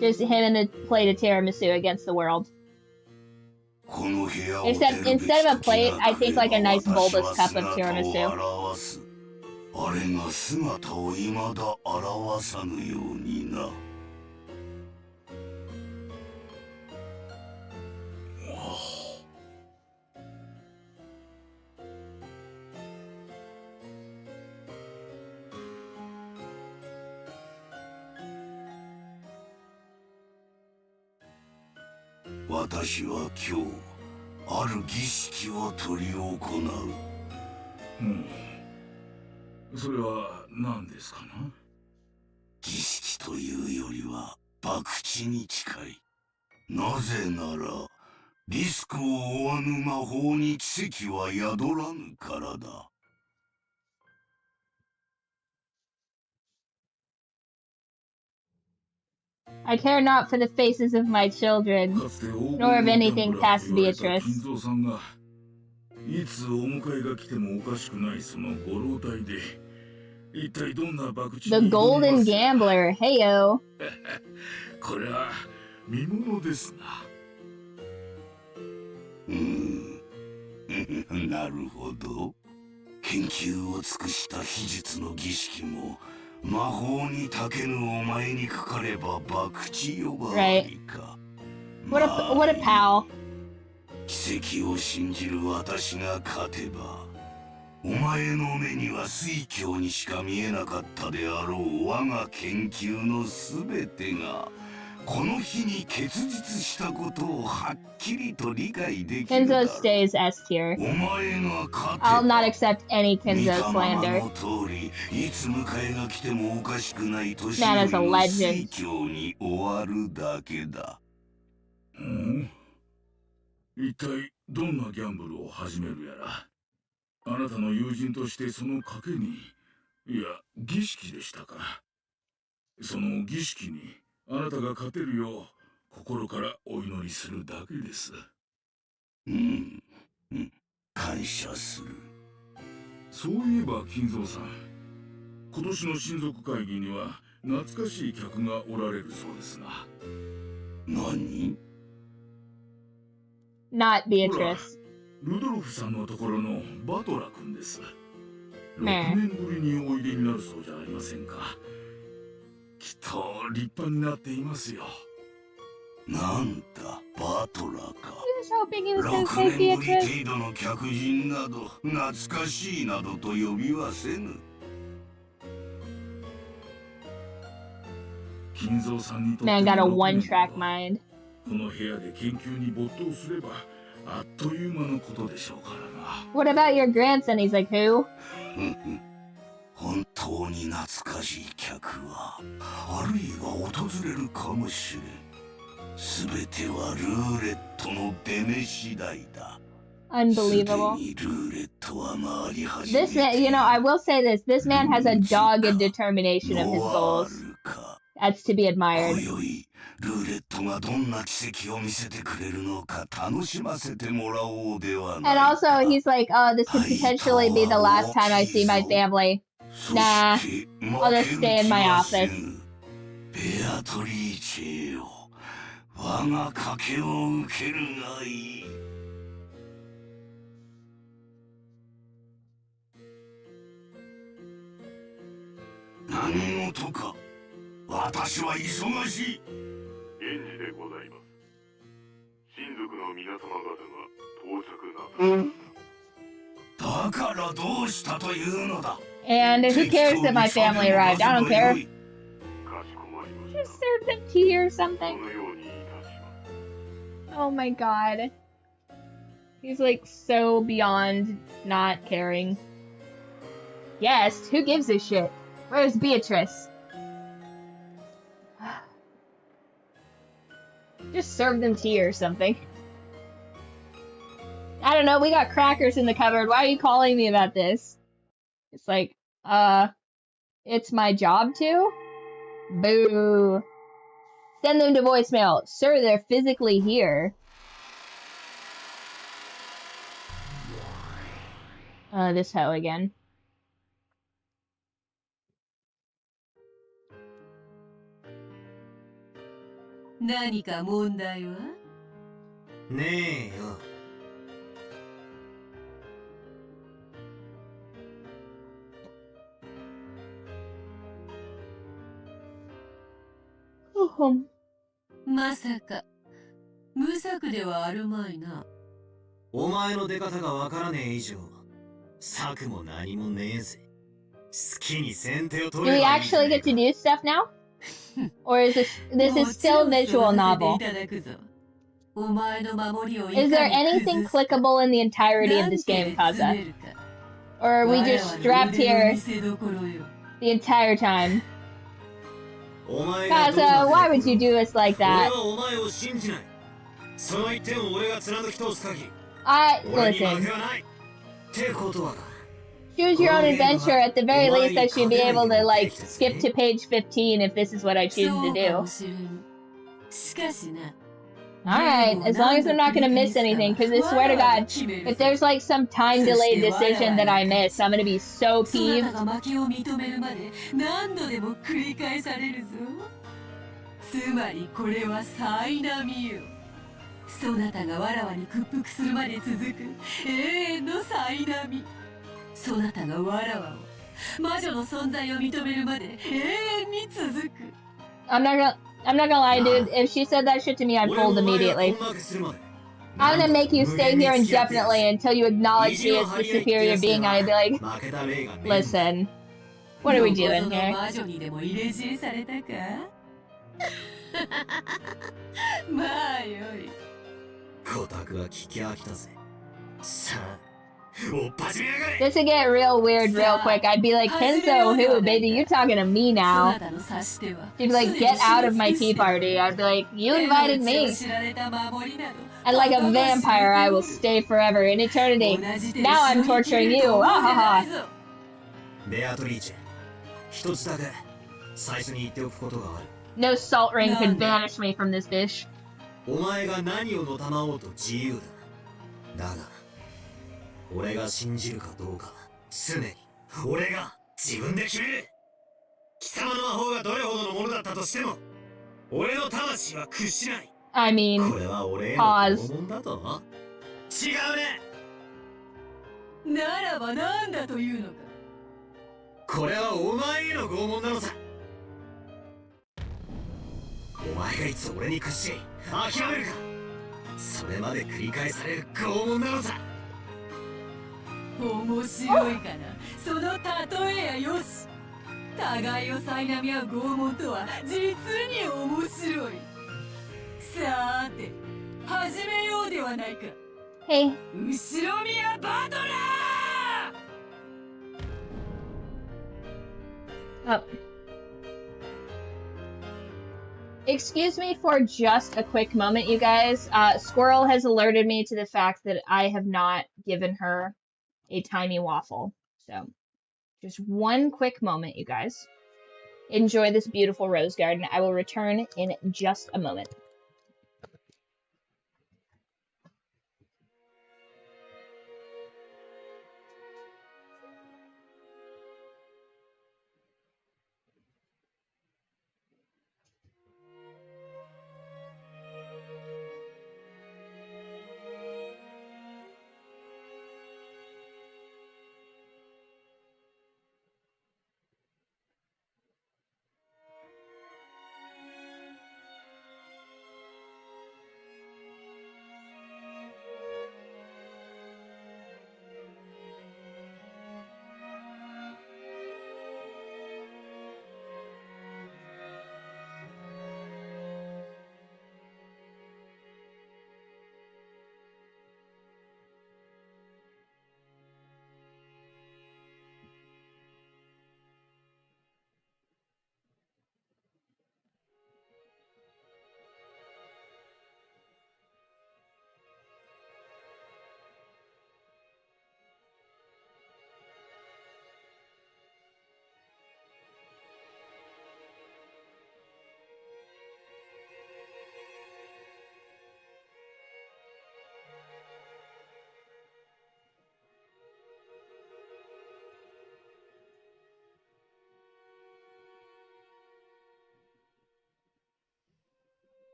Just him in a plate of tiramisu against the world. Except instead of a plate, I think like a nice bulbous cup of tiramisu. あれが姿を未だ表さぬようにな。私は今日ある儀式を執り行う。それは何ですかな？儀式というよりは博打に近い。なぜならリスクを負わぬ魔法に奇跡は宿らぬからだ。I care not for the faces of my children, nor of anything past Beatrice. いつお迎えが来てもおかしくないそのご老体で、一体どんな博打に挑みますか？ The Golden Gambler, heyo. これは見物ですな。なるほど。研究を尽くした秘術の儀式も魔法にたけぬお前にかかれば博打呼ばわりか。What a pal. 奇跡を信じる私が勝てば、お前の目には水郷にしか見えなかったであろう我が研究のすべてがこの日に結実したことをはっきりと理解できるだろう。 Kenzo stays S tier. お前が勝てば I'll not accept any Kenzo 見たまま slander. の通り、いつ迎えが来てもおかしくない年 Man 寄 is a りの legend. 水郷に終わるだけだ。一体どんなギャンブルを始めるやら。あなたの友人としてその賭けに、いや儀式でしたか。その儀式にあなたが勝てるよう心からお祈りするだけです。感謝する。そういえば金蔵さん、今年の親族会議には懐かしい客がおられるそうですな。何？ Not Beatrice. ルドルフさんのところのバトラ君です。6ね年ぶりにおいでになるそうじゃありませんか。きっと立派になっていますよ。なんだ、バトラか。 I was hoping he was gonna 6 say 年ぶり Beatrice. 程度の客人など懐かしいなどと呼びはせぬ。金蔵さんにとって Man got a の6 one-track 年 mind. この部屋で研究に没頭すればあっという間のことでしょうからな。 What about your grandson? He's like, who? 本当に懐かしい客はあるいは訪れるかもしれん。すべてはルーレットの出目次第だ。 Unbelievable. すでにルーレットは回り始め This man, you know, I will say this. This man has a dogged determination of his goals. That's to be admired. 今宵ルーレットがどんな奇跡を見せてくれるのか楽しませてもらおうではない And か。 also, he's like, oh, this could potentially be the last time I see my family. Nah, I'll just stay in my office. ベアトリーチェよ、我が賭けを受けるがいい。何事か。私は忙しい。源氏でございます。親族の皆様方が到着なさいました。だからどうしたというのだ。 And who cares that my family arrived? I don't care. かしこまりました。 Just serve them tea or こ something. のようにいたします。 Oh my god. He's like so beyond not caring. Yes, who gives a shit? Where's Beatrice? Just serve them tea or something. I don't know, we got crackers in the cupboard. Why are you calling me about this? It's like, it's my job to? Boo. Send them to voicemail. Sir, they're physically here. This hoe again. Nanika mondai wa? ねえよ。まさか無策ではあるまいな。お前の出方がわからねえ以上、策も何もねえぜ。好きに先手を Do 取 we ればいいじゃ actually ねえ get か。 to do stuff now? Or is this is still visual novel? いただくぞ。お前の守りをいか Is に there anything 崩すか clickable in the entirety of this なんて game, Kaza? 詰めるか Or are we just 我らは strapped here 腕の見せ所よ。 the entire time? Guys, why would you do us like that? Listen. Choose your own adventure. At the very least, I should be able to, like, skip to page 15 if this is what I choose to do. Alright, as long as I'm not gonna miss anything, because I swear to God, if there's, like, some time-delayed decision that I miss, I'm gonna be so peeved. つまりこれは災難よ。そなたがわらわに屈服するまで続く永遠の災難。そなたがわらわを魔女の存在を認めるまで永遠に続く。I'm not gonna lie, dude. If she said that shit to me, I'd fold immediately. I'm gonna make you stay here indefinitely until you acknowledge me as the superior being. I'd be like, listen, what are we doing here? まあよい。コタクは聞き飽きたぜ。さあ、おっ始めやがれ。 This would get real weird real quick. I'd be like, Kenzo, who? Baby, you talking to me now. She'd be like, get out of my tea party. I'd be like, you invited me. And like a vampire, I will stay forever in eternity. Now I'm torturing you. Ah, ha, ha. ベアトリーチェ、一つだけ最初に言っておくことがある。 No salt ring could banish me from this dish. お前が何をのたまおうと自由だ。だが、俺が信じるかどうか、常に俺が自分で決める。貴様の魔法がどれほどのものだったとしても、俺の魂は屈しない。I mean, これは俺への拷問だと？違うね。ならば何だというのか。これはお前への拷問なのさ。お前がいつ俺に屈し諦めるか、それまで繰り返される拷問なのさ。面白いかな、その例えやよし。互いを苛み合う拷問とは実に面白い。さーて始めようではないか。Hey. 後ろ宮バトラー。 Oh. Excuse me for just a quick moment, you guys. Squirrel has alerted me to the fact that I have not given her a tiny waffle. So, just one quick moment, you guys. Enjoy this beautiful rose garden. I will return in just a moment.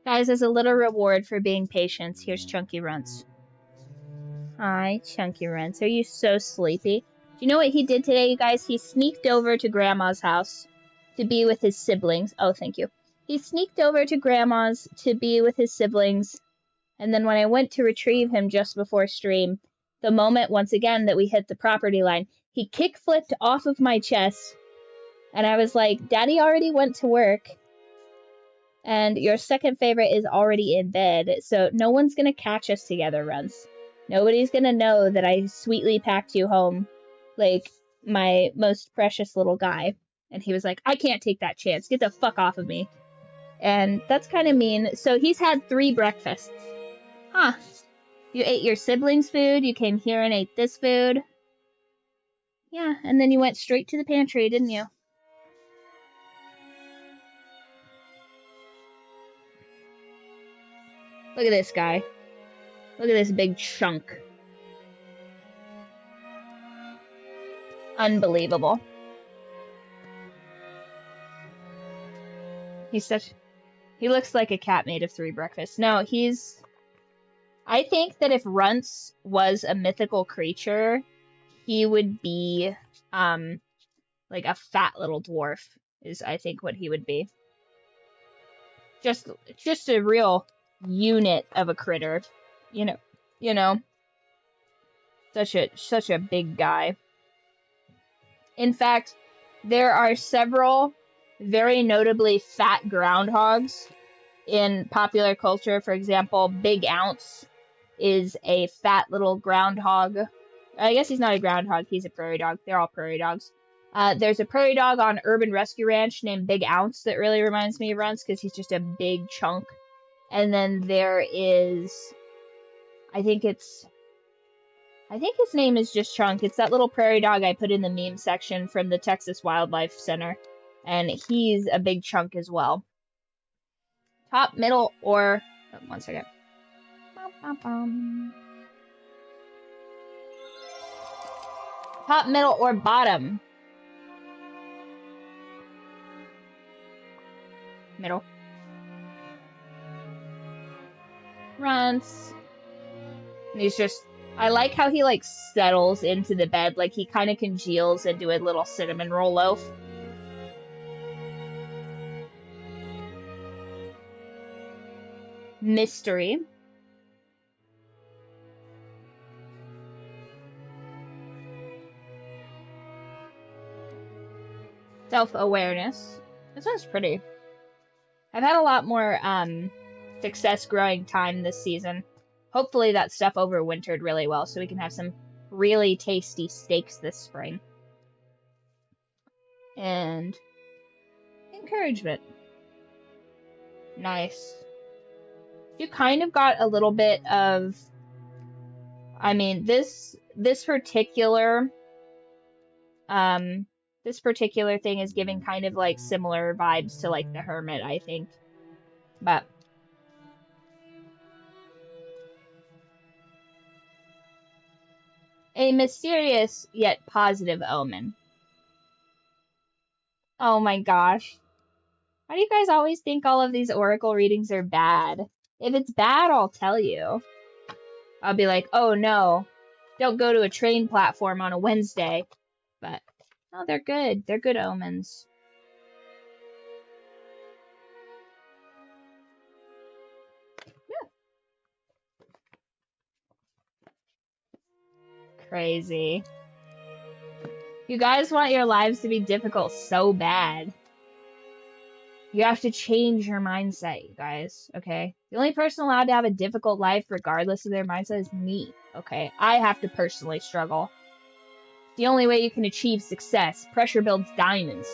Guys, as a little reward for being patient, here's Chunky Runts. Hi, Chunky Runts. Are you so sleepy? Do you know what he did today, you guys? He sneaked over to Grandma's house to be with his siblings. Oh, thank you. He sneaked over to Grandma's to be with his siblings, and then when I went to retrieve him just before stream, the moment, once again, that we hit the property line, he kick-flipped off of my chest, and I was like, Daddy already went to work, and your second favorite is already in bed, so no one's gonna catch us together, Runs. Nobody's gonna know that I sweetly packed you home like my most precious little guy. And he was like, I can't take that chance. Get the fuck off of me. And that's kind of mean. So he's had 3 breakfasts. Huh. You ate your siblings' food. You came here and ate this food. Yeah, and then you went straight to the pantry, didn't you? Look at this guy. Look at this big chunk. Unbelievable. He looks like a cat made of 3 breakfasts. No, I think that if Runts was a mythical creature, he would be, like a fat little dwarf, is I think what he would be. Just a real unit of a critter. You know. Such a big guy. In fact, there are several very notably fat groundhogs in popular culture. For example, Big Ounce is a fat little groundhog. I guess he's not a groundhog, he's a prairie dog. They're all prairie dogs. There's a prairie dog on Urban Rescue Ranch named Big Ounce that really reminds me of Runts because he's just a big chunk. And then there is, I think his name is just Chunk. It's that little prairie dog I put in the meme section from the Texas Wildlife Center. And he's a big chunk as well. Top, middle, or... Oh, one second. Top, middle, or bottom? Middle. Runts. And he's just... I like how he, like, settles into the bed. Like, he kind of congeals into a little cinnamon roll loaf. Mystery. Self-awareness. This one's pretty. I've had a lot more success growing time this season. Hopefully that stuff overwintered really well so we can have some really tasty steaks this spring. And encouragement. Nice. You kind of got a little bit of, I mean, this particular thing is giving kind of like similar vibes to like the Hermit, I think. But a mysterious yet positive omen. Oh my gosh. Why do you guys always think all of these oracle readings are bad? If it's bad, I'll tell you. I'll be like, oh no, don't go to a train platform on a Wednesday. But, no, they're good. They're good omens. Yeah. Crazy. You guys want your lives to be difficult so bad. You have to change your mindset, you guys, okay? The only person allowed to have a difficult life regardless of their mindset is me, okay? I have to personally struggle. The only way you can achieve success. Pressure builds diamonds.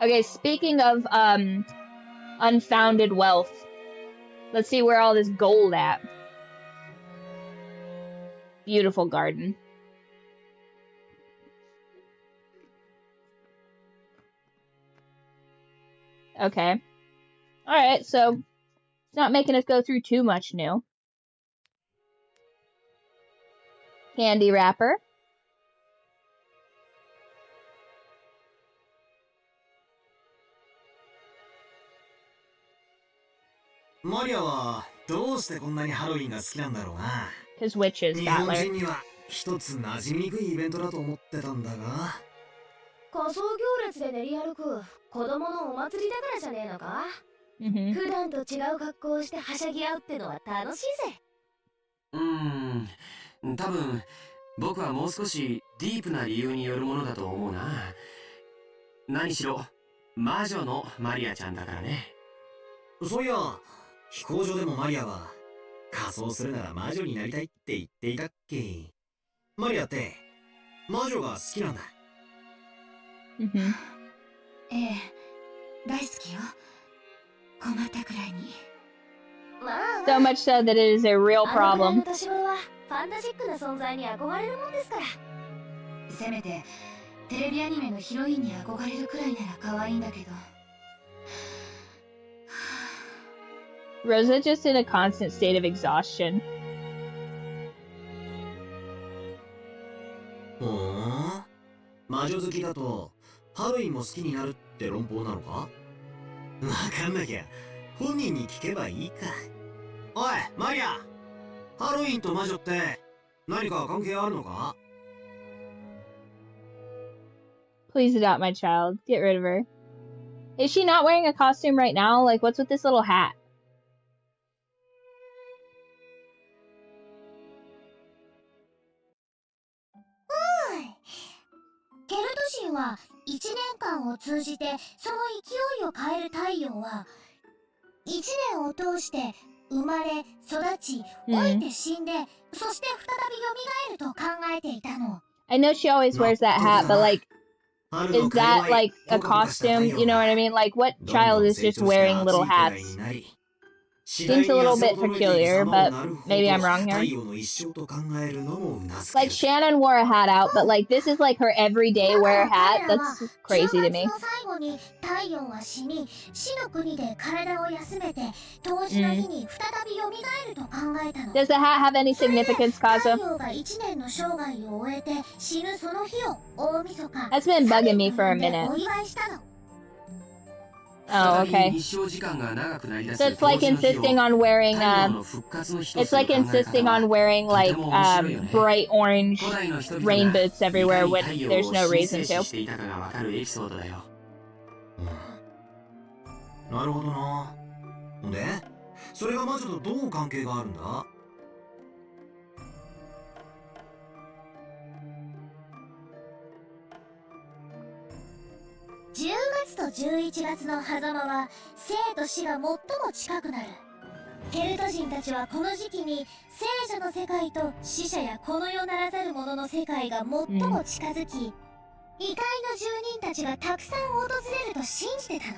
Okay, speaking of unfounded wealth, let's see where all this gold at. Beautiful garden. Okay. Alright, so it's not making us go through too much new. Candy wrapper. マリアはどうしてこんなにハロウィンが好きなんだろうな。Because witches 日 got 本 her. 人には一つ馴染みにくいイベントだと思ってたんだが。仮装行列で練り歩く子供のお祭りだからじゃねえのか。普段と違う格好をしてはしゃぎ合うってのは楽しいぜ。多分僕はもう少しディープな理由によるものだと思うな。何しろ魔女のマリアちゃんだからね。そういや、飛行場でもマリアは仮装するなら魔女になりたいって言っていたっけ。マリアって魔女が好きなんだ。ええ、大好きよ。困ったくらいに。So much so that it is a real あのくらい problem. の年頃はファンタジックな存在に憧れるもんですから。せめてテレビアニメのヒロインに憧れるくらいなら可愛いんだけど。Rosa just in a constant state of exhaustion. 魔女好きだとハロウィンも好きになるって論法なのか。わかんなきゃ本人に聞けばいいか。おいマリア、ハロウィンと魔女って何か関係あるのか。 Please adopt my child. Get rid of her. Is she not wearing a costume right now? Like, what's with this little hat? ケルト人は1年間を通じてその勢いを変える太陽は1年を通して生まれ育ち老いて死んで、そして再び蘇ると考えていたの。 I know she always wears that hat, but like, is that like a costume? You know what I mean? Like, what child is just wearing little hats? Seems a little bit peculiar, but maybe I'm wrong here. Like, Shannon wore a hat out, but like, this is like her everyday wear hat. That's crazy to me. Does the hat have any significance, Kaza? That's been bugging me for a minute. Oh, okay. So it's like insisting on wearing, it's like insisting on wearing, like, bright orange rain boots everywhere when there's no reason to. なるほどな。で、それが魔女とどう関係があるんだ？10月と11月の狭間は生と死が最も近くなる。ケルト人たちはこの時期に聖者の世界と死者やこの世ならざる者の世界が最も近づき、異界の住人たちがたくさん訪れると信じてたの。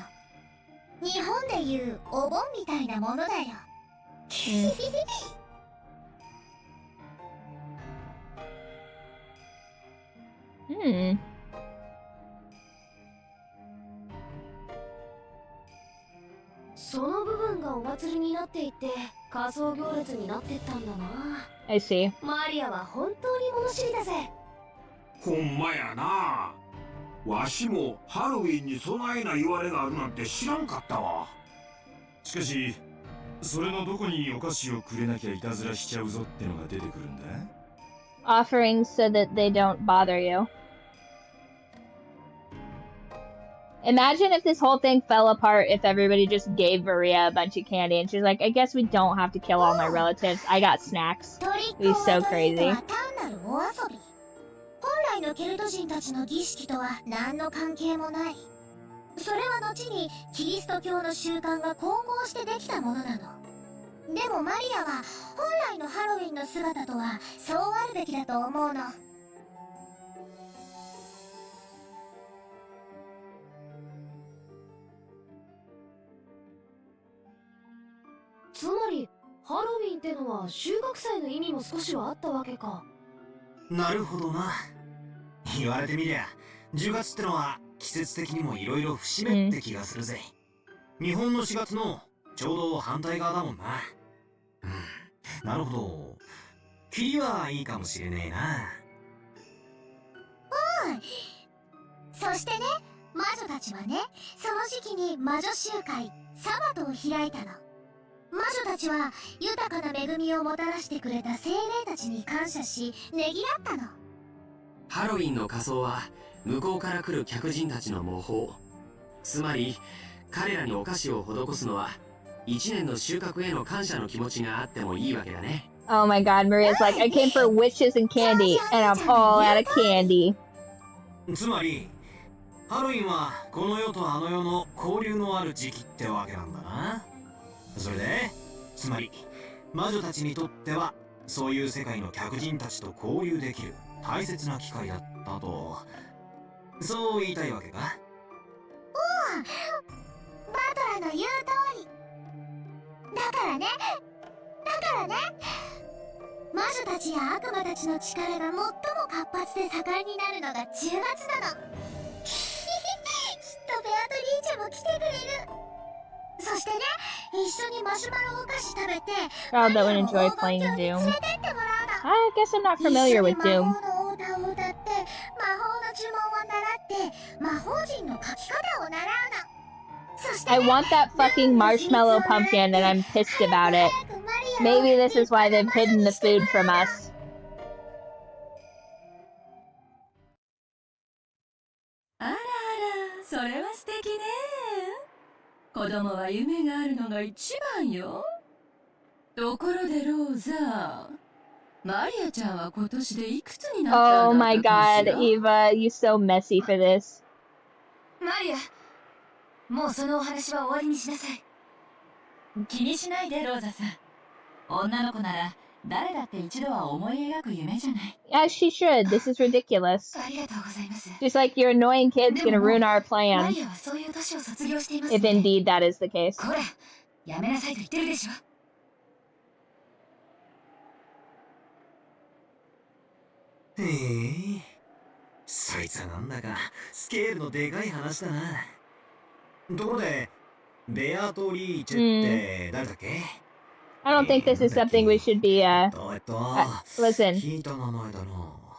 日本でいうお盆みたいなものだよ。その部分がお祭りになっていて仮装行列になってったんだな。 I see. マリアは本当に物知りだぜ。ほんまやな。わしもハロウィンに備えな言われがあるなんて知らんかったわ。しかしそれのどこにお菓子をくれなきゃいたずらしちゃうぞってのが出てくるんだ。 Offerings so that they don't bother you. Imagine if this whole thing fell apart if everybody just gave Maria a bunch of candy and she's like, I guess we don't have to kill all my relatives. I got snacks. It'd be so crazy. 本来のケルト人たちの儀式とは何の関係もない。それは後にキリスト教の習慣が混合してできたものなの。でもマリアは本来のハロウィンの姿とはそうあるべきだと思うの。つまりハロウィンってのは収穫祭の意味も少しはあったわけか。なるほどな。言われてみりゃ10月ってのは季節的にもいろいろ節目って気がするぜ。日本の4月のちょうど反対側だもんな。なるほど。キリはいいかもしれねえな。そしてね、魔女たちはね、その時期に魔女集会サバトを開いたの。魔女たちは豊かな恵みをもたらしてくれた精霊たちに感謝しねぎらったの。ハロウィンの仮装は向こうから来る客人たちの模倣。つまり彼らにお菓子を施すのは一年の収穫への感謝の気持ちがあってもいいわけだね。Oh my god, Maria's like, I came for wishes and candy, and I'm all out of candy. つまりハロウィンはこの世とあの世の交流のある時期ってわけなんだな。それでつまり魔女たちにとってはそういう世界の客人たちと交流できる大切な機会だったと、そう言いたいわけか。おお、バトラの言う通りだからね。魔女たちや悪魔たちの力が最も活発で盛んになるのが10月なの。きっとベアトリーチェも来てくれる。そしてね、一緒にマシュマロお菓子食べて Child that would enjoy playing Doom. I guess I'm not familiar with Doom. 魔法の歌を歌って魔法の呪文を習って魔法陣の書き方を習うの。そしてね、 I want that fucking marshmallow pumpkin, and I'm pissed about it. Maybe this is why they've hidden the food from us. あらあら、それは素敵ね。子供は夢があるのが一番よ。ところでローザ、マリアちゃんは今年でいくつになったん Oh だ my ったかし god, ら？ Eva, you so messy for this. マリア、もうそのお話は終わりにしなさい。気にしないでローザさん。女の子なら誰だって一度は思い描く夢じゃない。 As she should. This is ridiculous. ありがとうございます。 Just like your annoying kid's gonna ruin our マ plan. リアはそういう年を卒業しています If ので。 indeed that is the case. ほら、やめなさいと言ってるでしょ。へえ、そいつはなんだかスケールのでかい話だな。ところでベアトリーチェって誰だっけ？ I don't think this is something we should be, listen. 聞いた名前だな。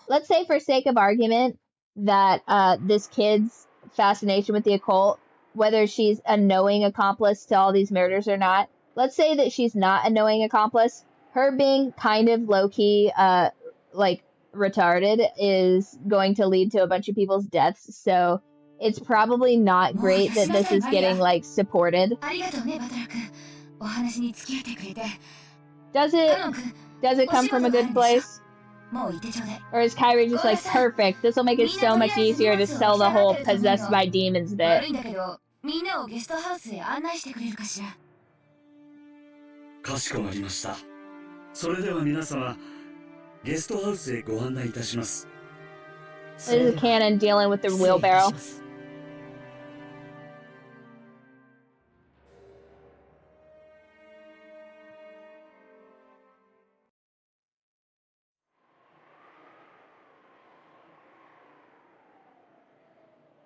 Let's say for sake of argument that, this kid's fascination with the occult, whether she's a knowing accomplice to all these murders or not, let's say that she's not a knowing accomplice. Her being kind of low-key, like, retarded is going to lead to a bunch of people's deaths, so it's probably not great that this is getting, like, supported. ありがとうね、バトラ君。お話に付き合ってくれて。 Does it come from a good place? もういてちょうだい。 Or is Kyrie just like, perfect, this will make it so much easier to sell the whole possessed by demons 悪 bit? いんだけど、みんなをゲストハウスへ案内してくれるかしら。かしこまりました。それでは皆様、ゲストハウスへご案内いたします。 This is a cannon dealing with the wheelbarrow.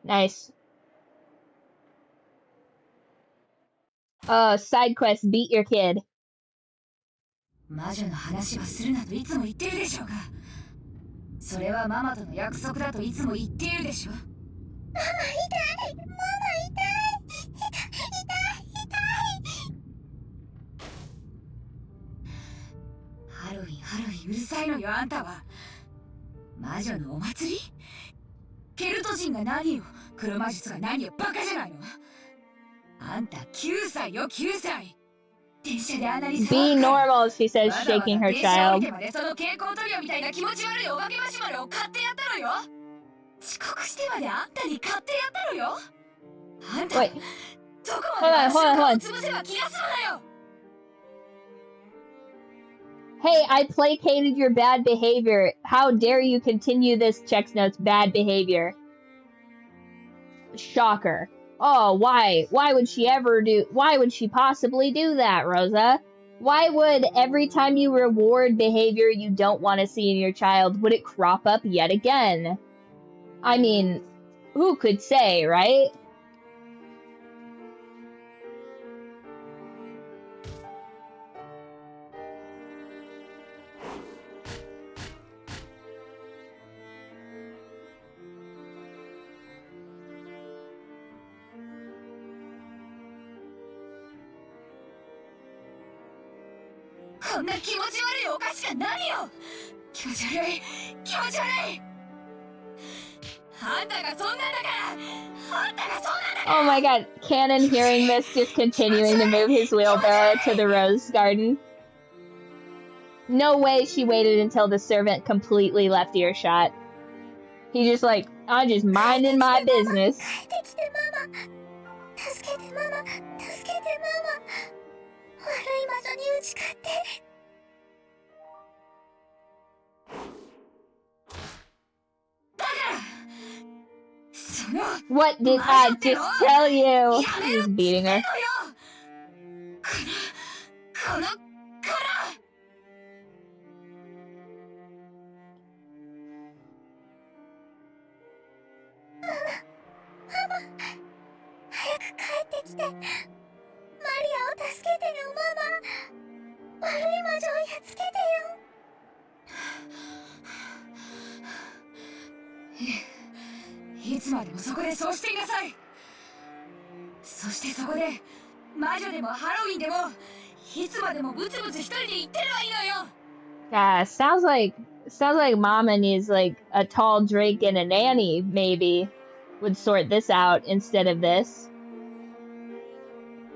Nice. Side quest, beat your kid. 魔女の話はするなといつも言ってるでしょうが。それはママとの約束だといつも言っているでしょ。ママ痛い、ママ痛い。ハロウィン、ハロウィン、うるさいのよ、あんたは。魔女のお祭り？ケルト人が何よ、黒魔術が何よ、バカじゃないの。あんた9歳よ、9歳。電車であんなに Be normal, she says, shaking her child. その蛍光塗料みたいな気持ち悪いお化けマシュマロを買ってやったのよ。遅刻してまであんたに買ってやったのよ。あんた、どこまで習慣を潰せば気が済むのよ。 Hey, I placated your bad behavior. How dare you continue this checks notes bad behavior? Shocker. Oh, why? Why would she possibly do that, Rosa? Why would every time you reward behavior you don't want to see in your child, would it crop up yet again? I mean, who could say, right? こんな気持ち悪いお菓子が何よ。気持ち悪い、気持ち悪い。あんたがそんなんだから、あんたがそんなんだから。 Oh my god, Cannon hearing this just continuing to move his wheelbarrow to the rose garden. No way she waited until the servant completely left earshot. He just like, I'm just minding my business. What did I just tell you? He's beating her. Sounds like Mama needs like a tall drink and a nanny maybe would sort this out instead of this.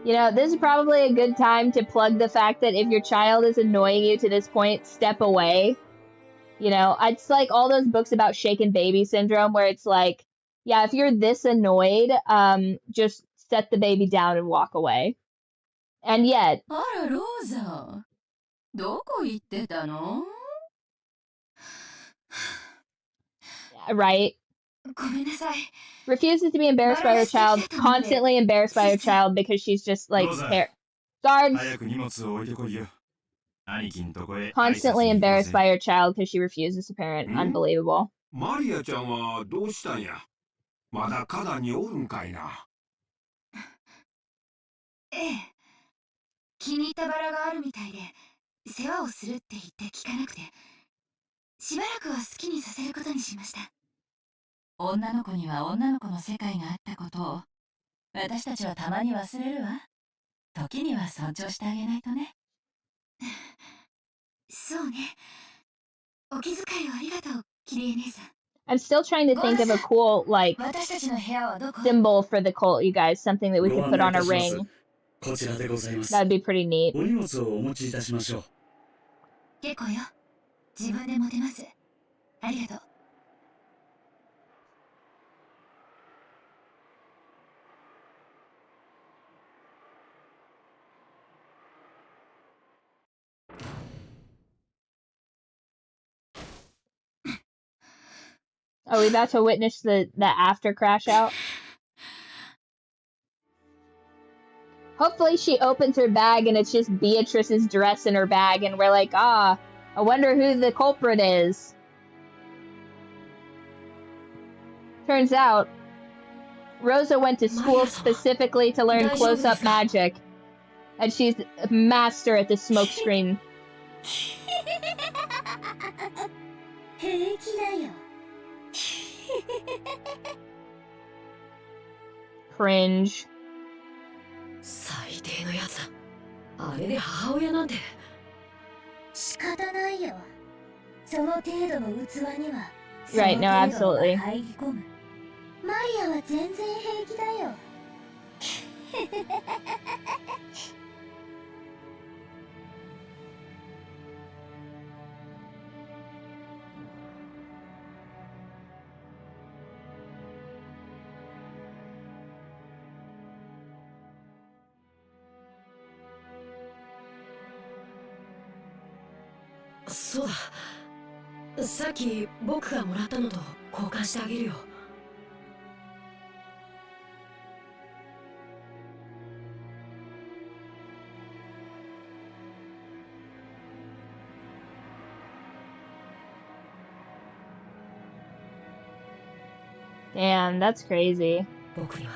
You know, this is probably a good time to plug the fact that if your child is annoying you to this point, step away. You know, it's like all those books about shaken baby syndrome where it's like, yeah, if you're this annoyed, just set the baby down and walk away. And yet... Right? Refuses to be embarrassed by her child, constantly embarrassed by her child because she's just like... Guards! Constantly embarrassed by her child because she refuses to parent. Unbelievable. マリアちゃんはどうしたんや。まだ花壇におるんかいな。ええ。気に入ったバラがあるみたいで、世話をするって言って聞かなくて、しばらくは好きにさせることにしました。女の子には女の子の世界があったことを、私たちはたまに忘れるわ。時には尊重してあげないとね。そうね。お気遣いをありがとう、キリエ姉さん。I'm still trying to think of a cool, like, symbol for the cult, you guys. Something that we could put on a ring. That'd be pretty neat. 結構よ。自分で持てます。ありがとう。Are we about to witness the after crash out? Hopefully she opens her bag and it's just Beatrice's dress in her bag and we're like, ah, I wonder who the culprit is. Turns out, Rosa went to school specifically to learn close-up magic. And she's a master at the smoke screen. Cringe. 最低のやつだ。あれで母親なんて。仕方ないよ。その程度の器には。Right, no, absolutely. 入り込む。マリアは全然平気だよ。そうだ。さっき僕がもらったのと交換してあげるよ。Damn, that's crazy. 僕には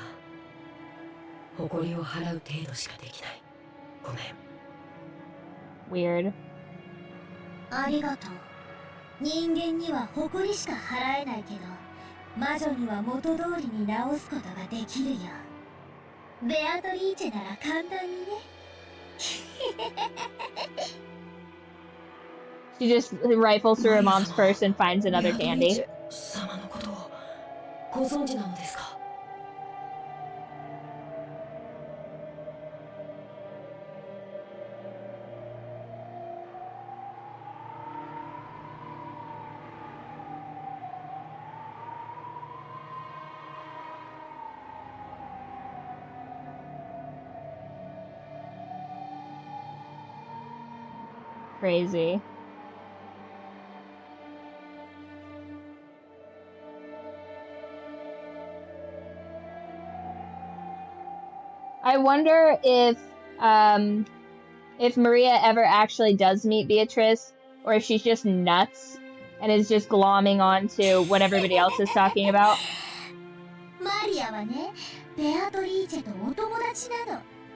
誇りを払う程度しかできない。ごめん。Weird. ありがとう。人間には誇りしか払えないけど、魔女には元通りに直すことができるよ。ベアトリーチェなら簡単にね。She just rifles through her mom's purse and finds another candy. 様のことをご存知なのですか? Crazy. I wonder if Maria ever actually does meet Beatrice, or if she's just nuts and is just glomming on to what everybody else is talking about.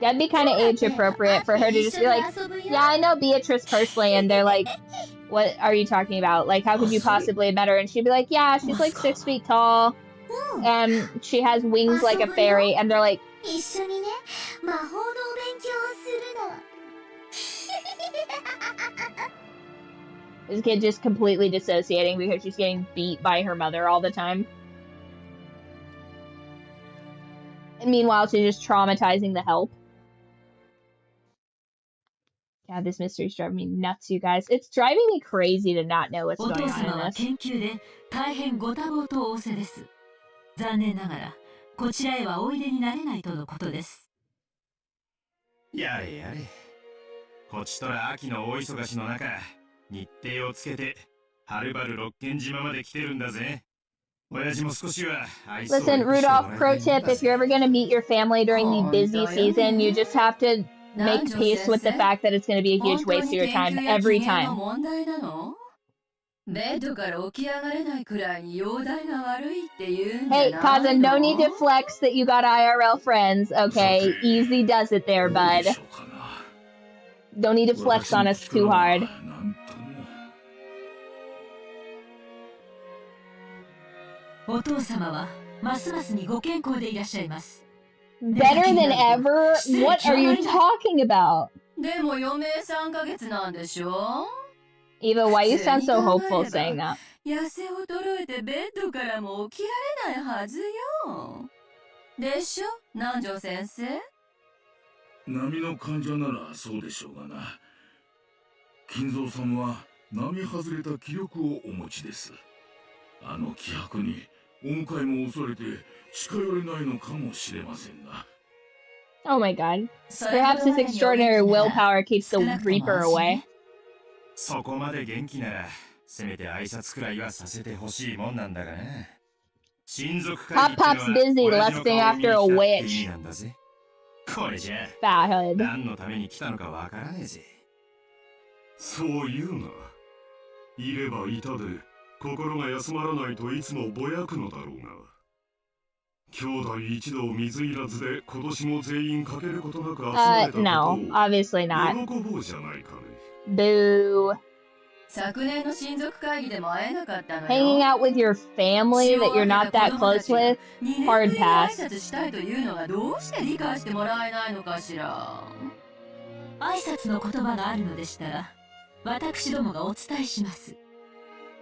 That'd be kind of age appropriate for her to just be like, yeah, I know Beatrice personally, and they're like, what are you talking about? Like, how could you possibly have met her? And she'd be like, yeah, she's like 6 feet tall, and she has wings like a fairy, and they're like, this kid just completely dissociating because she's getting beat by her mother all the time. And meanwhile, she's just traumatizing the help. God, this mystery's driving me nuts, you guys. It's driving me crazy to not know what's going on in this. 残念ながらこちらへはおいでになれないとのことです。やれやれ。こちとら秋の大忙しの中、日程をつけてはるばる六軒島まで来てるんだぜ。親父も少しは愛想を Listen, Rudolph, pro tip, if you're ever going to meet your family during the busy season, you just have to make peace with the fact that it's going to be a huge waste of your time every time. Hey, cousin, no need to flex that you got IRL friends, okay? Easy does it there, bud. Don't need to flex on us too hard. Better than ever? What are you talking about? Eva, why you sound so hopeful saying that? 痩せ衰えてベッドからも起きられないはずよ。でしょ、南條先生？波の患者ならそうでしょうがな。金蔵さんは並外れた気力をお持ちです。あの気迫にお迎えも恐れて近寄れないのかもしれませんな。Oh my god. Perhaps his extraordinary willpower keeps the Reaper away. そこまで元気なら、せめて挨拶くらいはさせてほしいもんなんだがな。親族会議ってのは Pop-Pop's busy lusting after a witch. なんだぜ。これじゃ Fathead. 何のために来たのかわからねえぜ。そう言うな。いればいたで、心が休まらないといつもぼやくのだろうが。兄弟一同水入らずで今年も全員かけることなく集まれたことを No, obviously not. 喜ぼうじゃないかね。Boo. 昨年の親族会議でも会えなかったのよ。 Hanging out with your family that you're not that close with? Hard pass. 挨拶したいというのがどうして理解してもらえないのかしら。挨拶の言葉があるのでしたら、私どもがお伝えします。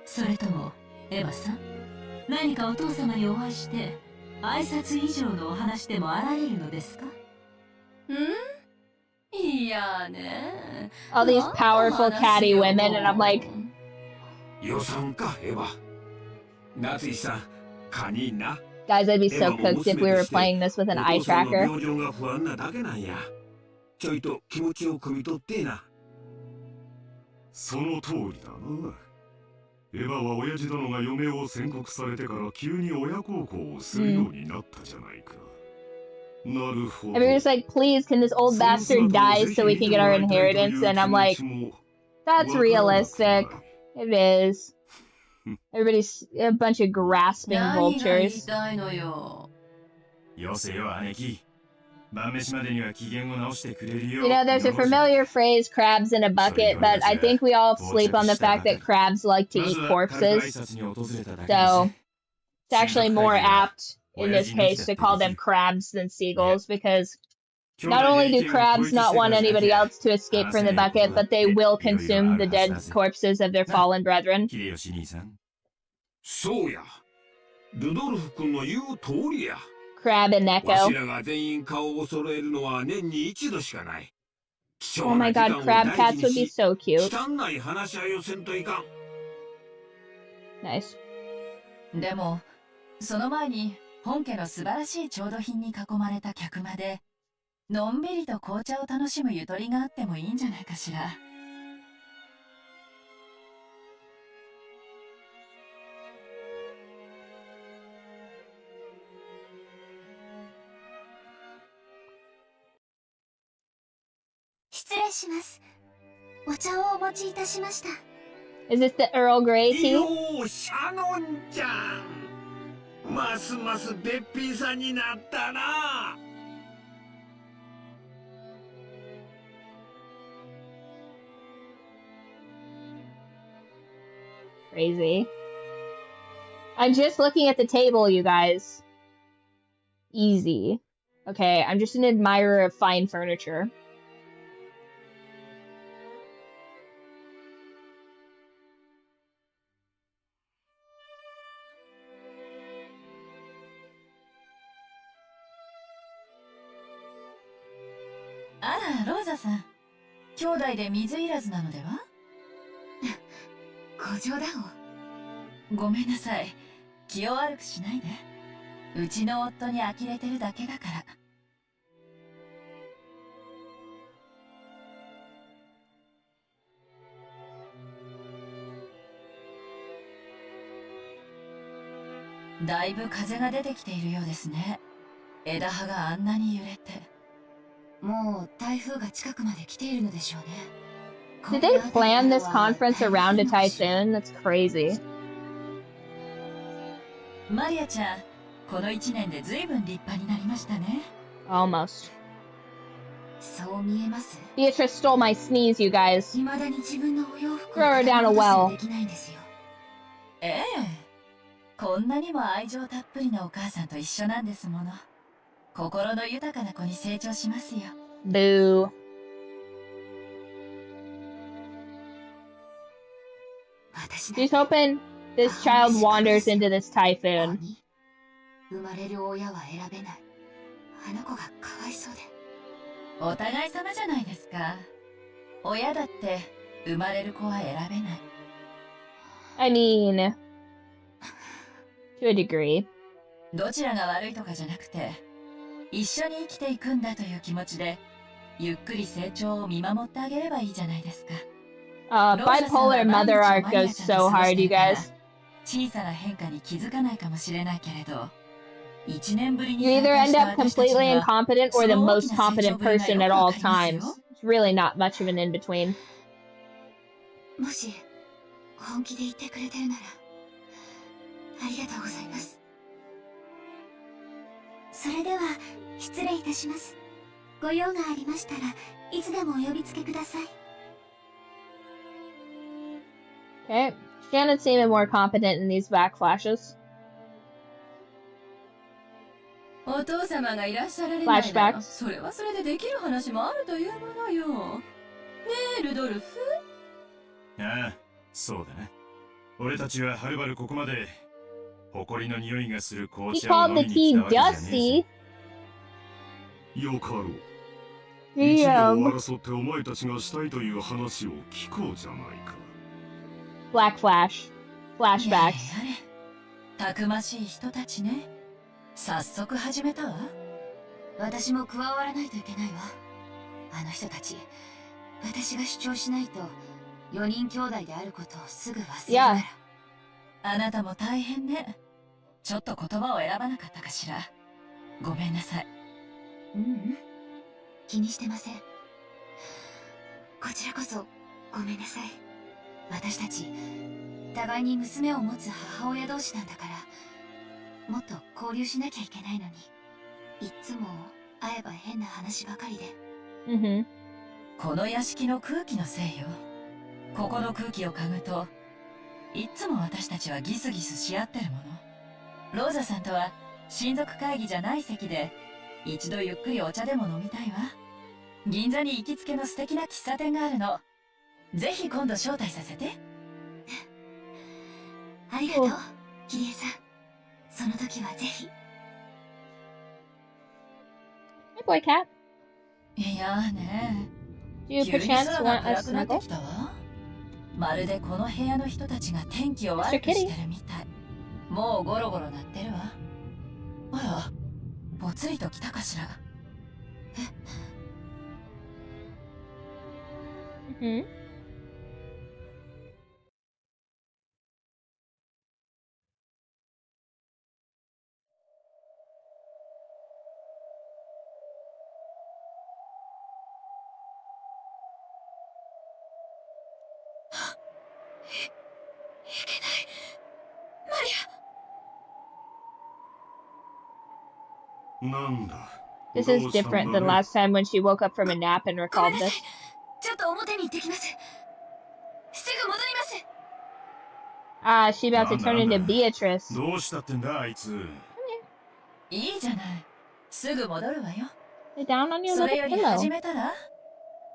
それとも、エヴァさん、何かお父様にお会いして、挨拶以上のお話でもあられるのですか？いやね。All these powerful catty women, and I'm like, 予算か、エヴァ。夏井さん、カニな。 guys, I'd be so cooked if we were playing this with an eye tracker. 病状が不安なだけなんや。ちょいと気持ちを汲み取ってな。その通りだな。エヴァは親父殿が嫁を宣告されてから急に親孝行をするようになったじゃないか。なるほど。Everybody's like, please, can this old bastard die so we can get our inheritance? And I'm like, that's realistic. It is. Everybody's a bunch of grasping vultures. よせよ、姉貴。晩飯までには機嫌を直してくれるよ。 You know, there's a familiar phrase, crabs in a bucket, but I think we all sleep on the fact that crabs like to eat corpses. So, it's actually more apt in this case to call them crabs than seagulls, because Not only do crabs not want anybody else to escape from the bucket, but they will consume the dead corpses of their fallen brethren. そうや。ルドルフ君の言う通りや。Crab and Neko. わしらが全員顔を揃えるのは年に一度しかない。 Oh my god, crab cats would be so cute. Nice. でも、その前に本家の素晴らしい調度品に囲まれた客間で、のんびりと紅茶を楽しむゆとりがあってもいいんじゃないかしら。失礼します。お茶をお持ちいたしました。Is this the Earl Grey tea? よー、シャノンちゃん。ますますべっぴんさんになったな。Crazy. I'm just looking at the table, you guys. Easy. Okay, I'm just an admirer of fine furniture. Ah, Rosa さん。兄弟で水入らずなのでは？ご冗談を。ごめんなさい。気を悪くしないで。うちの夫に呆れてるだけだから。だいぶ風が出てきているようですね。枝葉があんなに揺れて。もう台風が近くまで来ているのでしょうね。Did they plan this conference around a typhoon? That's crazy. マリアちゃん、この1年で随分立派になりましたね。Almost. そう見えます。Beatrice stole my sneeze, you guys. 未だに自分のお洋服を Throw her down a well. できないんですよ。ええ。こんなにも愛情たっぷりなお母さんと一緒なんですもの。心の豊かな子に成長しますよ。Boo. She's hoping this child wanders into this typhoon. 生まれる親は選べない。あの子がかわいそうで。お互い様じゃないですか。親だって生まれる子は選べない。I mean, to a degree. どちらが悪いとかじゃなくて、一緒に生きていくんだという気持ちで、ゆっくり成長を見守ってあげればいいじゃないですか。Bipolar mother arc goes so hard, you guys. 小さな変化に気づかないかもしれないけれど、1年ぶりに You either end up completely incompetent or the most competent person at all times. It's really not much of an in-between. もし本気で言ってくれてるならありがとうございます。それでは失礼いたします。ご用がありましたらいつでもお呼びつけください。Okay, Shannon seeming more competent in these backflashes. お父様がいらっしゃられないなら、それはそれでできる話もあるというものよ。ねえ、ルドルフ。ああ、そうだな。俺たちははるばるここまで埃の匂いがする紅茶を飲みに来たわけじゃねえさ。よかろう。い一度を争ってお前たちがしたいという話を聞こうじゃないか。Black Flash. Flashbacks. たくましい人たちね。早速始めたわ。私も加わらないといけないわ。あの人たち、私が主張しないと4人兄弟であることをすぐ忘れるから。あなたも大変ね。ちょっと言葉を選ばなかったかしら。ごめんなさい。ううん。気にしてません。こちらこそごめんなさい。私たち互いに娘を持つ母親同士なんだから、もっと交流しなきゃいけないのに、いっつも会えば変な話ばかりで。この屋敷の空気のせいよ。ここの空気を嗅ぐと、いっつも私たちはギスギスし合ってるもの。ローザさんとは親族会議じゃない席で一度ゆっくりお茶でも飲みたいわ。銀座に行きつけの素敵な喫茶店があるの。ぜひ今度招待させて。ありがとう、キリエさん。その時はぜひ。Hey, boy cat. いやーね。 Do you 急に perchance 空が want a 暗くなって snuggle? きたわ。まるでこの部屋の人たちが天気を悪くしてるみたい。もうゴロゴロ鳴ってるわ。あら、ぽつりと来たかしら。Mm-hmm. This is different than last time when she woke up from a nap and recalled this. ちょっと表に行ってきます。すぐ戻ります。Ah, she about to turn into Beatrice. どうしたってんだあいつ。いいじゃない。すぐ戻るわよ。Sit down on your それ little より pillow. 始めたら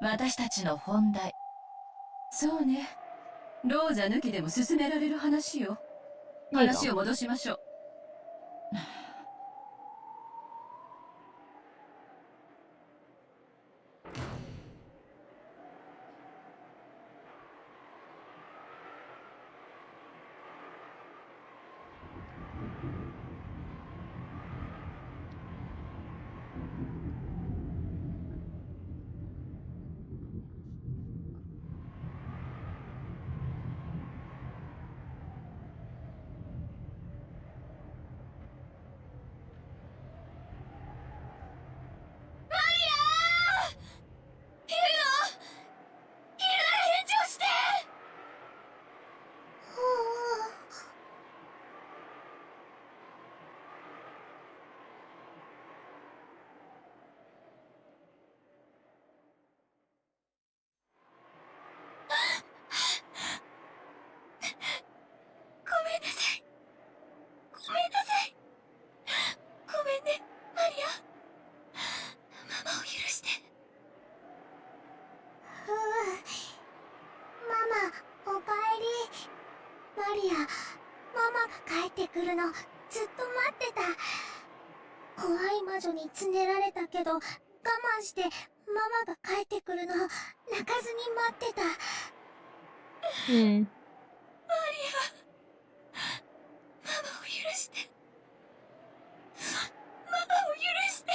私たちの本題。そうね。ローザ抜きでも進められる話よ。話を戻しましょう。つねられたけど我慢してママが帰ってくるの泣かずに待ってた。うん。マリア、ママを許して。ママを許して。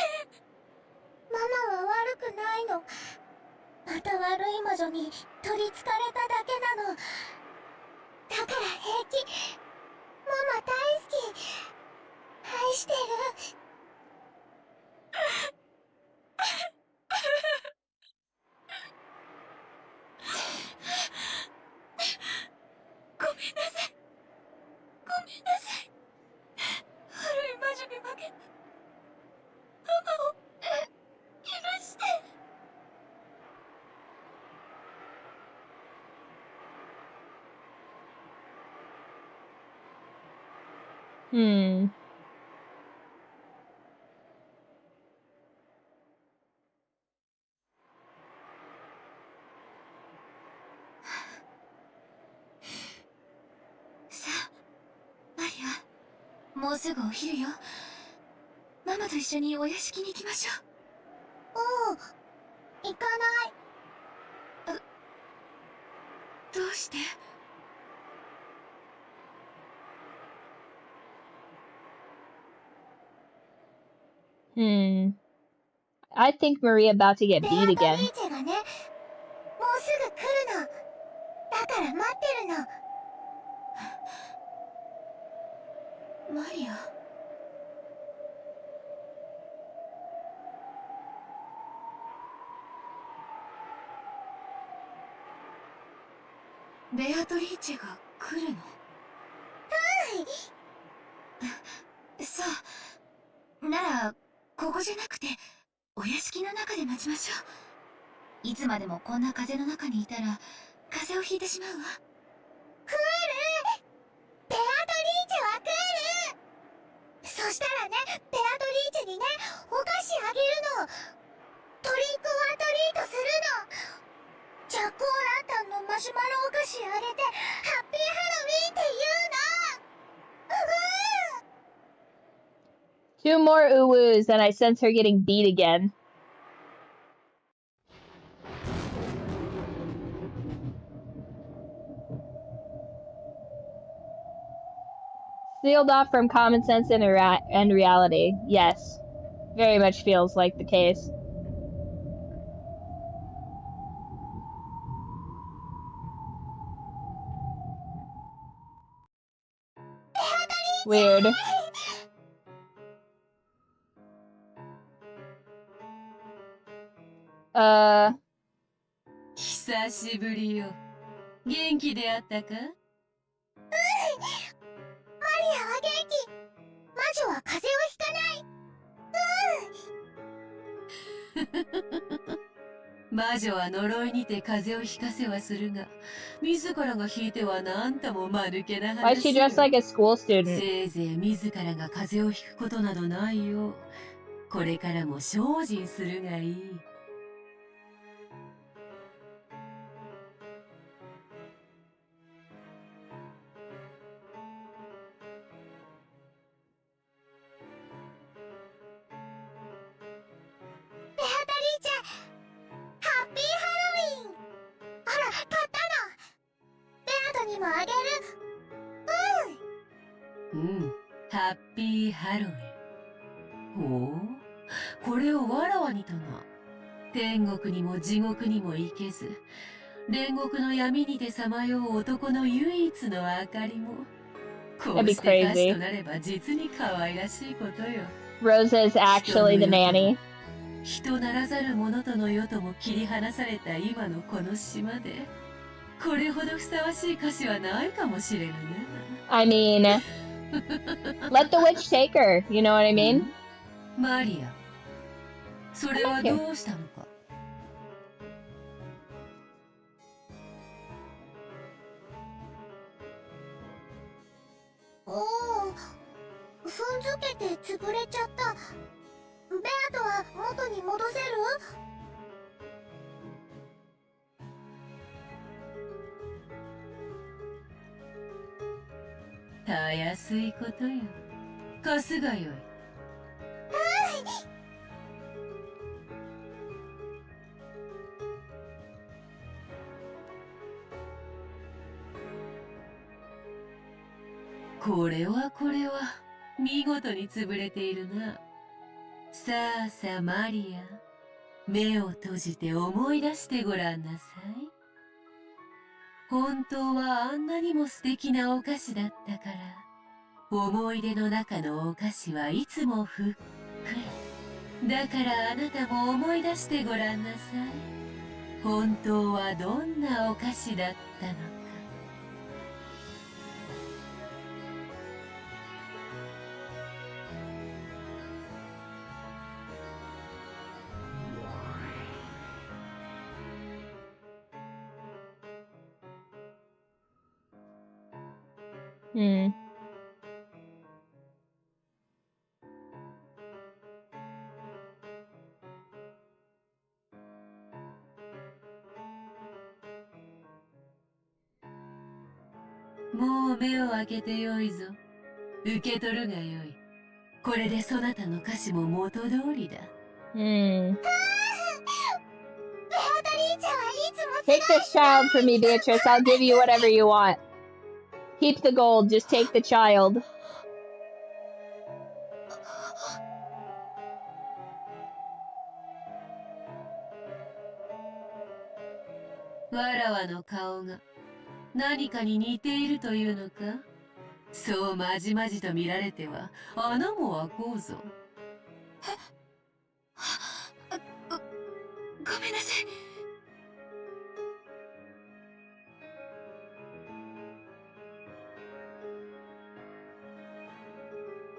ママは悪くないの。また悪い魔女に取りつかれただけなの。だから平気。ママ大好き。愛してる。ごめんなさい。ごめんなさい。悪い魔女に負けた。ママを許して。さあ、マリア、もうすぐお昼よ。ママと一緒にお屋敷に行きましょう。行かない。どうして？I think Maria about to get beat again. ベアトリーチェがね、もうすぐ来るの。だから待ってるの。マリア。ベアトリーチェが来るの？そうならここじゃなくてお屋敷の中で待ちましょう。いつまでもこんな風の中にいたら風邪をひいてしまうわ。来る！ベアトリーチェは来る！そしたらね、ベアトリーチェにね、お菓子あげるの。トリックオアトリートするの。ジャック・オーランタンのマシュマロお菓子あげてハッピーハロウィーンって言うの。Two more uwoos and I sense her getting beat again. Sealed off from common sense and reality. Yes. Very much feels like the case. Weird. Uh. 久しぶりよ。元気であったか？マリアは元気。魔女は風邪をひかない。魔女は呪いにて風邪をひかせはするが、自らがひいてはなんとも間抜けな話。Why is she dressed like a school student? せいぜい自らが風邪をひくことなどないよ。これからも精進するがいい。ベアタリーチェ、ハッピーハロウィーン。ほら、買ったの。ベアトにもあげる。ハッピーハロウィン。ほう、これをわらわにとな。天国にも地獄にも行けず、煉獄の闇にてさまよう男の唯一の明かりも、こうして歌手となれば実に可愛らしいことよ。Rosa is actually the nanny. 人ならざる者との世とも切り離された今のこの島で、これほどふさわしい歌詞はないかもしれぬな。I mean, let the witch take her. You know what I mean? マリア、それはどうしたのか。おお、踏んづけて潰れちゃった。ベアトは元に戻せる？たやすいことよ。貸すがよい。これは見事に潰れているな。さあさあマリア、目を閉じて思い出してごらんなさい。本当はあんなにも素敵なお菓子だったから、思い出の中のお菓子はいつもふっくら。だからあなたも思い出してごらんなさい。本当はどんなお菓子だったのか。もう目を開けてよいぞ。受け取るがよい。これでそなたの歌詞も元通りだ。Hmm. ベアタリーチェはいつも Take this child from me, Beatrice. I'll give you whatever you want. Keep the gold. Just take the child. わらわの顔が何かに似ているというのか。そうまじまじと見られては穴も開こうぞ。ごめんなさい。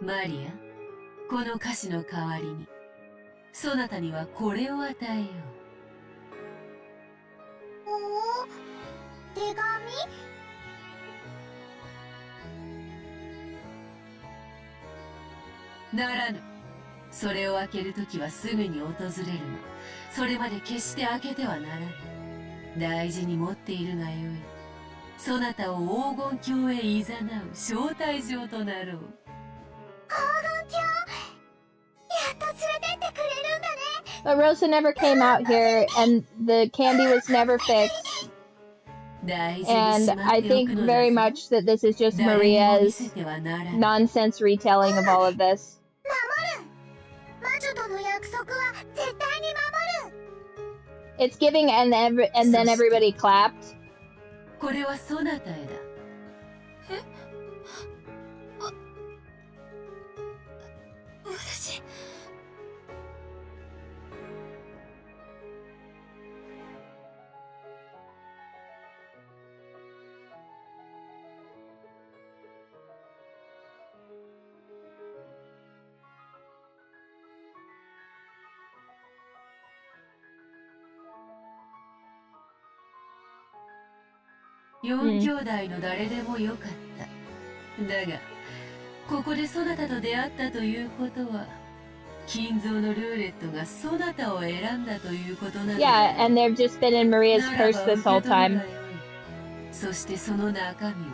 マリア、この歌詞の代わりにそなたにはこれを与えよう。おお、手紙？ならぬ。それを開けるときはすぐに訪れるの。それまで決して開けてはならない。大事に持っているがよい。そなたを黄金鏡へ誘う招待状となろう。黄金鏡、やっと連れてってくれるんだね。But Rosa never came out here, and the candy was never fixed. And I think very much that this is just Maria's nonsense retelling of all of this. 守る。魔女との約束は絶対に守る。 It's giving, and then everybody clapped. これはそなたへだ。え？あ、私。4兄弟の誰でもよかった。だが、ここでそなたと出会ったということは、金蔵のルーレットがそなたを選んだということなのだ。Yeah, and they've just been in Maria's purse this whole time. そしてその中身を、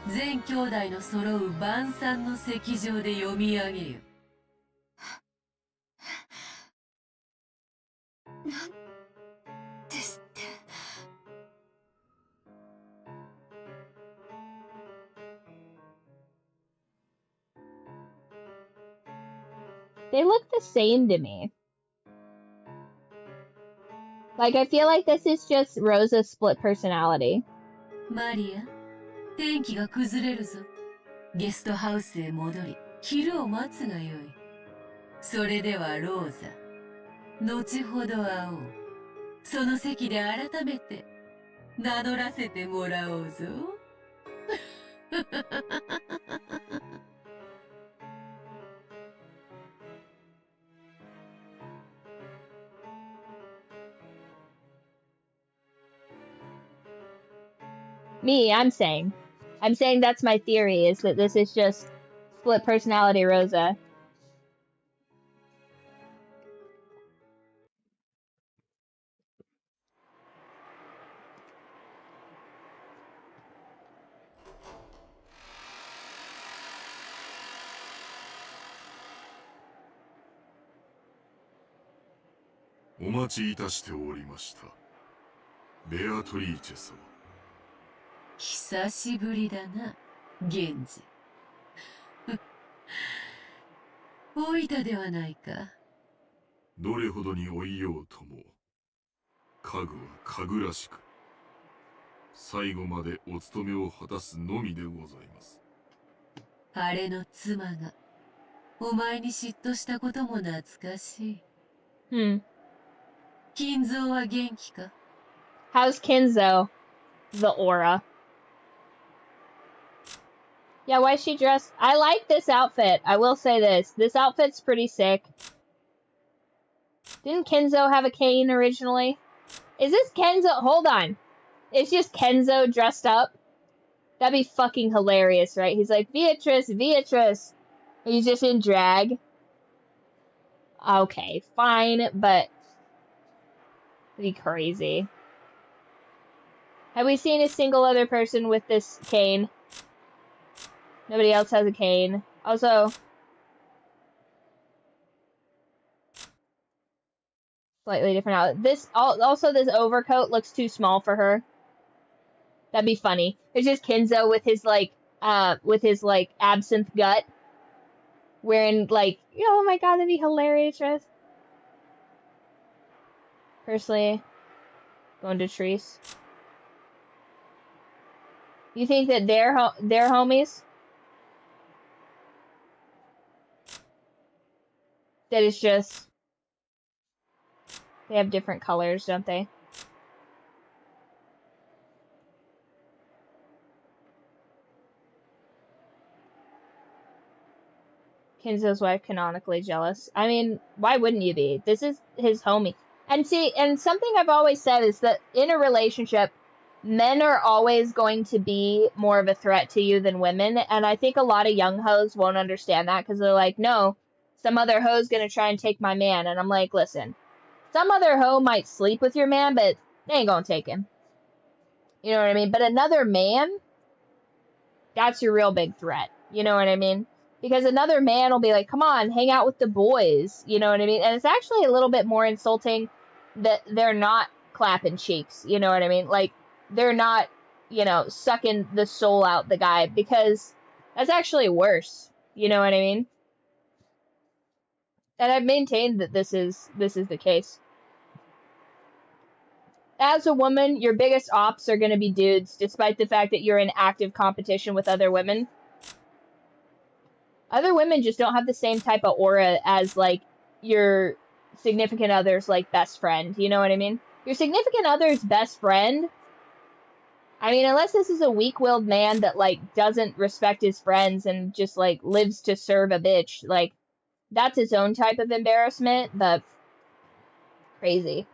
全兄弟の揃う晩餐の席上で読み上げよ。なんですって。They look the same to me. Like, I feel like this is just Rosa's split personality. マリア、天気が崩れるぞ。ゲストハウスへ戻り、昼を待つがよい。それではローザ、後ほど会おう。その席で改めて名乗らせてもらおうぞ。Me, I'm saying that's my theory, is that this is just split personality Rosa. "お待ちいたしておりました。ベアトリーチェ様。久しぶりだな、源氏。老いたではないか。どれほどに老いようとも、家具は家具らしく、最後までお務めを果たすのみでございます。晴れの妻が、お前に嫉妬したことも懐かしい。金蔵は元気か？ How's Kinzo? The aura. Yeah, why is she dressed? I like this outfit. I will say this. This outfit's pretty sick. Didn't Kenzo have a cane originally? Is this Kenzo? Hold on. It's just Kenzo dressed up? That'd be fucking hilarious, right? He's like, Beatrice, Beatrice. He's just in drag. Okay, fine, but... That'd be crazy. Have we seen a single other person with this cane? Nobody else has a cane. Also, slightly different outfit. This this overcoat looks too small for her. That'd be funny. It's just Kenzo with his absinthe gut, wearing oh my god, that'd be hilarious. Dress. Personally, going to Treese. You think that they're homies? That it's just they have different colors, don't they? Kenzo's wife canonically jealous. I mean, why wouldn't you be? This is his homie. And see, and something I've always said is that in a relationship, men are always going to be more of a threat to you than women. And I think a lot of young hoes won't understand that because they're like, no, some other hoe's gonna try and take my man. And I'm like, listen, some other hoe might sleep with your man, but they ain't gonna take him. You know what I mean? But another man, that's your real big threat. You know what I mean? Because another man will be like, come on, hang out with the boys. You know what I mean? And it's actually a little bit more insulting that they're not clapping cheeks. You know what I mean? Like, they're not, you know, sucking the soul out the guy, because that's actually worse. You know what I mean? And I've maintained that this is the case. As a woman, your biggest ops are going to be dudes, despite the fact that you're in active competition with other women. Other women just don't have the same type of aura as, like, your significant other's, like, best friend. You know what I mean? Your significant other's best friend, I mean, unless this is a weak-willed man that, like, doesn't respect his friends and just, like, lives to serve a bitch, like, that's its own type of embarrassment, but crazy.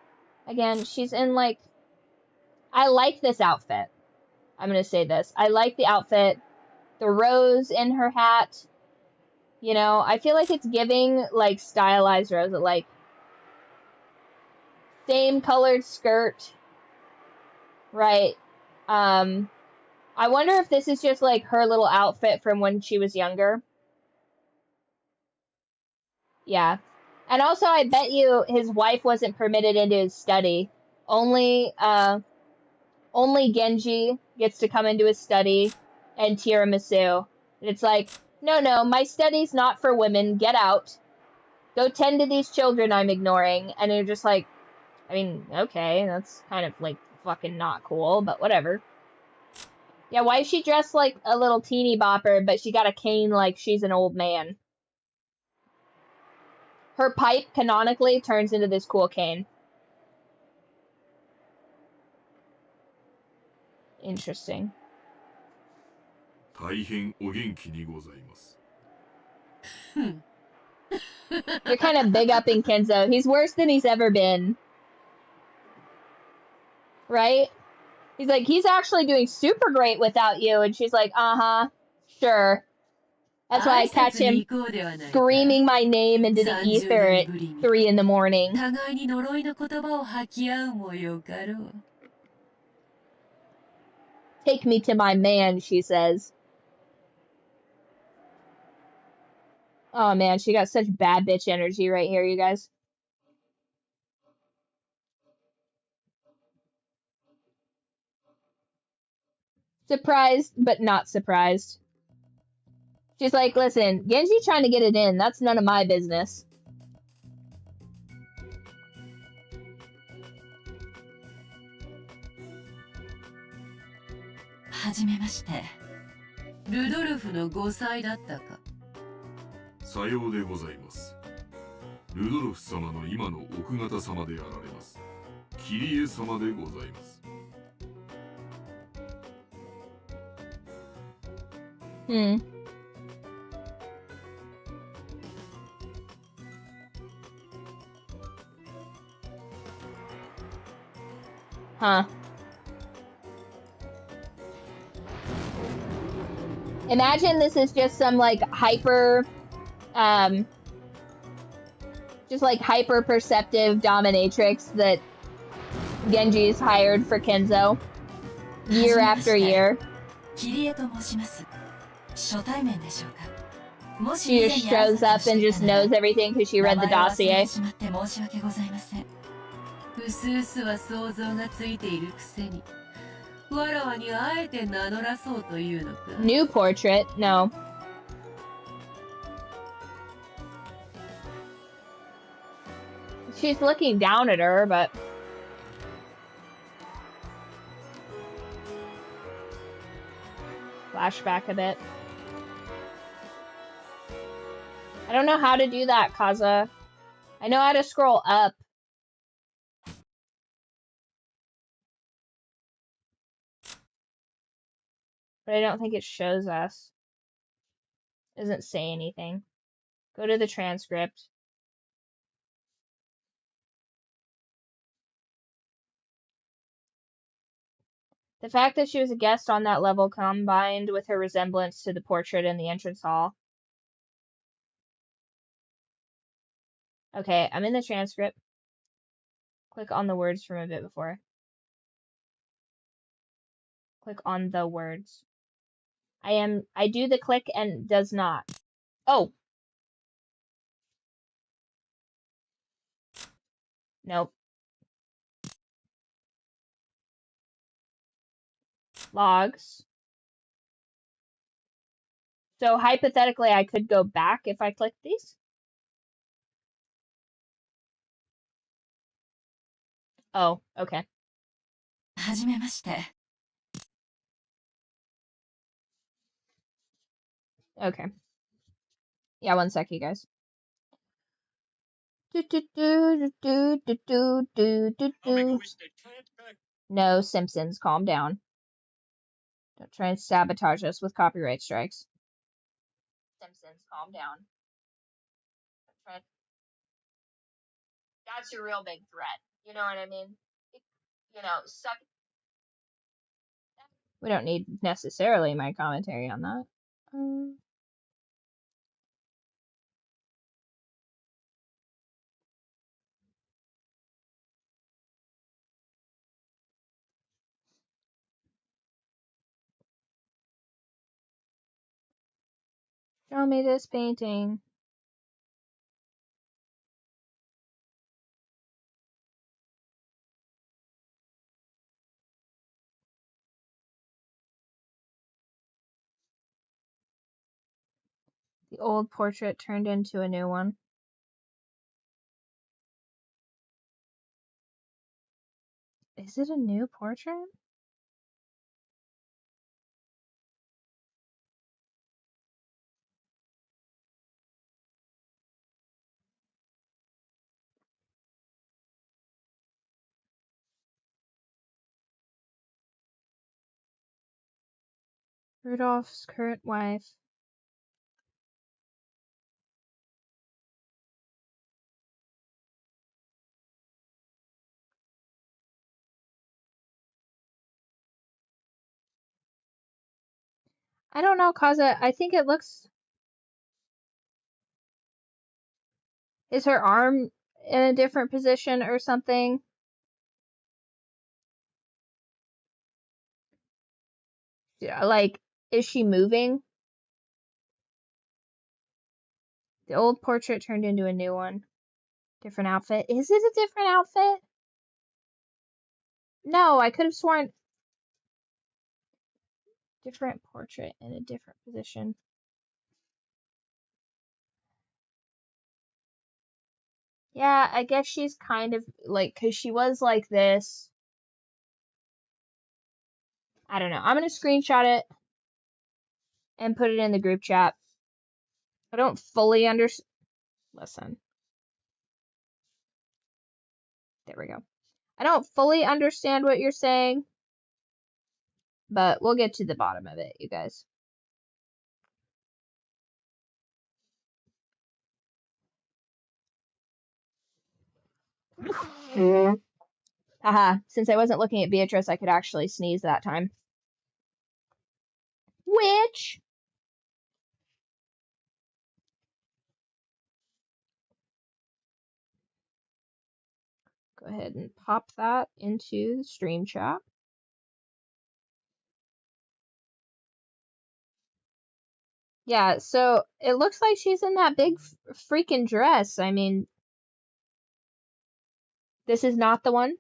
Again, she's in, like, I like this outfit. I'm going to say this. I like the outfit. The rose in her hat. You know, I feel like it's giving, like, stylized rose. Like, same colored skirt. Right. I wonder if this is just, like, her little outfit from when she was younger. Yeah. And also, I bet you his wife wasn't permitted into his study. Only Genji gets to come into his study, and Tiramisu. And it's like, no, my study's not for women. Get out. Go tend to these children I'm ignoring. And you're just like, I mean, okay, that's kind of, like, fucking not cool, but whatever. Yeah, why is she dressed like a little teeny bopper, but she got a cane like she's an old man? Her pipe, canonically, turns into this cool cane. Interesting. 大変お元気にございます。 You're kind of big upping Kenzo. He's worse than he's ever been. Right? He's like, he's actually doing super great without you. And she's like, uh-huh, sure. That's why I catch him screaming my name into the ether at 3 in the morning. Take me to my man, she says. Oh man, she got such bad bitch energy right here, you guys. Surprised, but not surprised. She's like, listen, Genji trying to get it in. That's none of my business. Hajimemashite. Rudolphの5歳だったか。さようでございます。ルドルフ様の今の奥方様であられます。キリエ様でございます。Huh. Imagine this is just some, like, just, like, hyper-perceptive dominatrix that Genji's hired for Kenzo year after year. She just shows up and just knows everything because she read the dossier. New portrait? No. She's looking down at her, but... Flashback a bit. I don't know how to do that, Kaza. I know how to scroll up. But I don't think it shows us. Doesn't say anything. Go to the transcript. The fact that she was a guest on that level combined with her resemblance to the portrait in the entrance hall. Okay, I'm in the transcript. Click on the words from a bit before. Click on the words. I do the click and does not. Oh. Nope. Logs. So hypothetically, I could go back if I click these. Oh, okay. はじめまして。 Okay. Yeah, one sec, you guys. No, Simpsons, calm down. Don't try and sabotage us with copyright strikes. Simpsons, calm down. That's your real big threat. You know what I mean? You know, suck. We don't need necessarily my commentary on that. Show me this painting. The old portrait turned into a new one. Is it a new portrait? Rudolph's current wife. I don't know, Kaza. I think it looks... Is her arm in a different position or something? Yeah, like, is she moving? The old portrait turned into a new one. Different outfit. Is it a different outfit? No, I could have sworn... Different portrait in a different position. Yeah, I guess she's kind of like, because she was like this. I don't know. I'm going to screenshot it and put it in the group chat. I don't fully understand. Listen. There we go. I don't fully understand what you're saying, but we'll get to the bottom of it, you guys. Haha, since I wasn't looking at Beatrice, I could actually sneeze that time. Which... Go ahead and pop that into the stream chat. Yeah, so it looks like she's in that big freaking dress. I mean, this is not the one.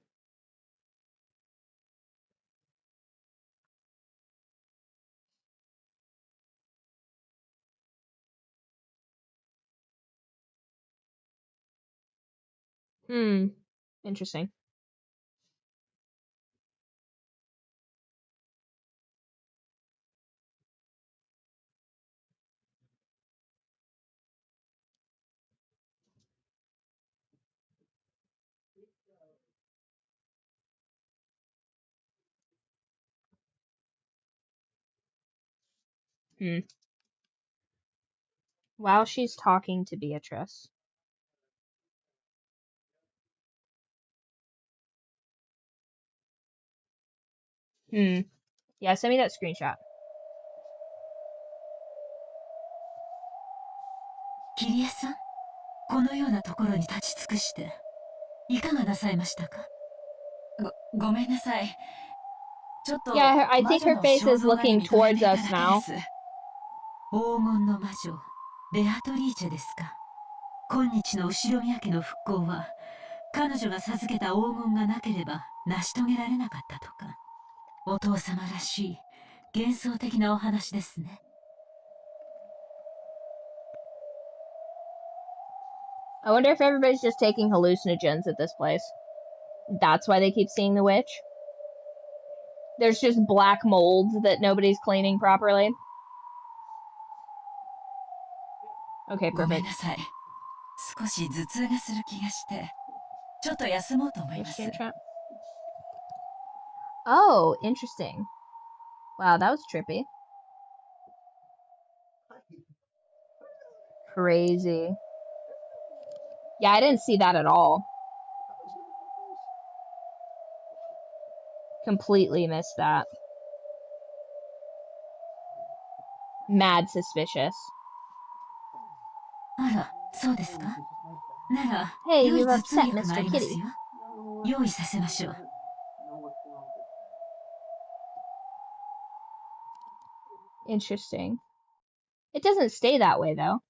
Interesting. While she's talking to Beatrice. Yeah, send me that screenshot. キリエさんこのようなところに立ち尽くしていかがなさいましたか？ごめんなさい。ちょっと Yeah, I 魔 think 女 her の face 肖 is 像画に looking 認め towards ていただ us け now. です。黄金の魔女ベアトリーチェですか。今日の後宮家の復興は彼女が授けた黄金がなければ成し遂げられなかったとか。お父様らしい幻想的なお話ですね。I wonder if everybody's just taking hallucinogens at this place. That's why they keep seeing the witch. There's just black molds that nobody's cleaning properly. Okay, ごめん perfect. なさい。少し頭痛がする気がして、ちょっと休もうと思います。Oh, interesting. Wow, that was trippy. Crazy. Yeah, I didn't see that at all. Completely missed that. Mad suspicious. あら、そうですか。なら、 Hey, 良い you've 頭痛 upset 薬があ Mr. ります Kitty. よ。用意させましょう。Interesting. It doesn't stay that way, though.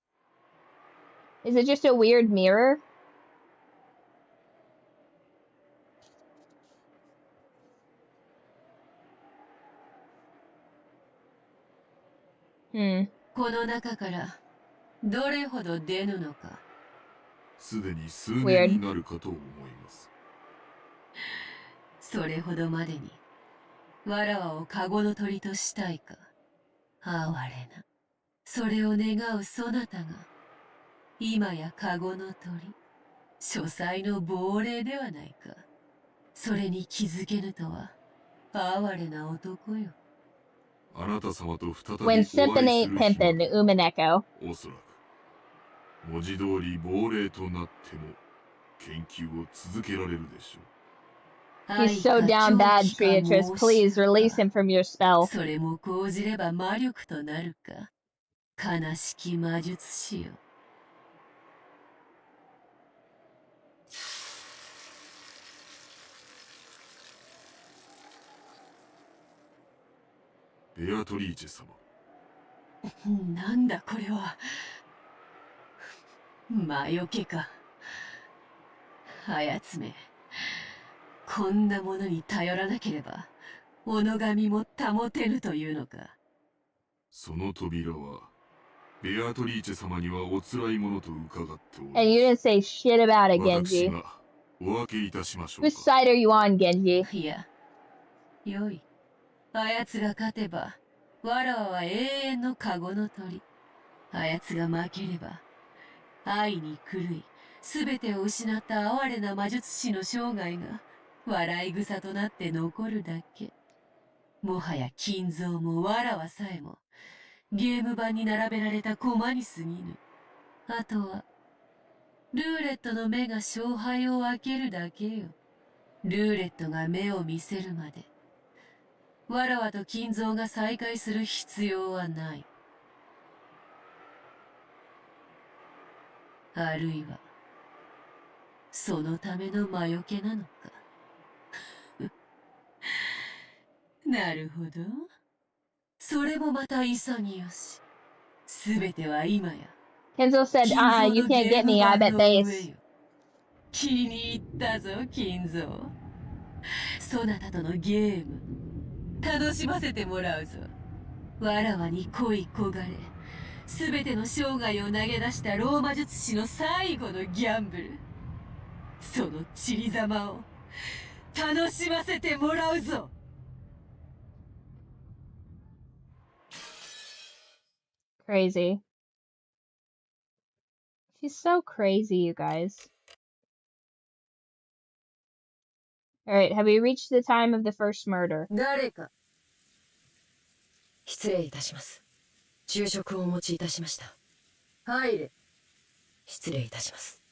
Is it just a weird mirror? Hmm. この中からどれほど出ぬのか。すでに数年になるかと思います。それほどまでにわらわをカゴの鳥としたいか。哀れな。それを願うそなたが今やカゴの鳥、書斎の亡霊ではないか。それに気づけぬとは哀れな男よ。あなた様と再び When お会いす Simpin る ain't 日ま pimpin', で Umineko. おそらく文字通り亡霊となっても研究を続けられるでしょう。 He's so down bad, Beatrice. Please release him from your spell. それも講じれば魔力となるか。悲しき魔術師よ。ベアトリーチェ様。なんだこれは。魔除けか。あやつめ。こんなものに頼らなければ、おのがみも保てぬというのか。その扉は、ベアトリーチェ様にはおつらいものと伺っております。 And you didn't say shit about it, 私 Genji. がお分けいたしましょう Whose か。 side are you on, Genji? いや、よい。あやつが勝てば、わらわは永遠のカゴの鳥。あやつが負ければ、愛に狂い、すべてを失った哀れな魔術師の生涯が、笑い草となって残るだけ。もはや金蔵もわらわさえも、ゲーム盤に並べられた駒に過ぎぬ。あとは、ルーレットの目が勝敗を分けるだけよ。ルーレットが目を見せるまで、わらわと金蔵が再会する必要はない。あるいは、そのための魔除けなのか。なるほど。それもまた潔し。すべては今や。Kenzo said, you can't get me, I bet base. 気に入ったぞ、金蔵。そなたとのゲーム、楽しませてもらうぞ。わらわに恋焦がれ、すべての生涯を投げ出したローマ術師の最後のギャンブル。その散りざまを楽しませてもらうぞ。Crazy. She's so crazy, you guys. Alright, have we reached the time of the first murder? 誰か。失礼いたします。昼食をお持ちいたしました。入れ。失礼いたします。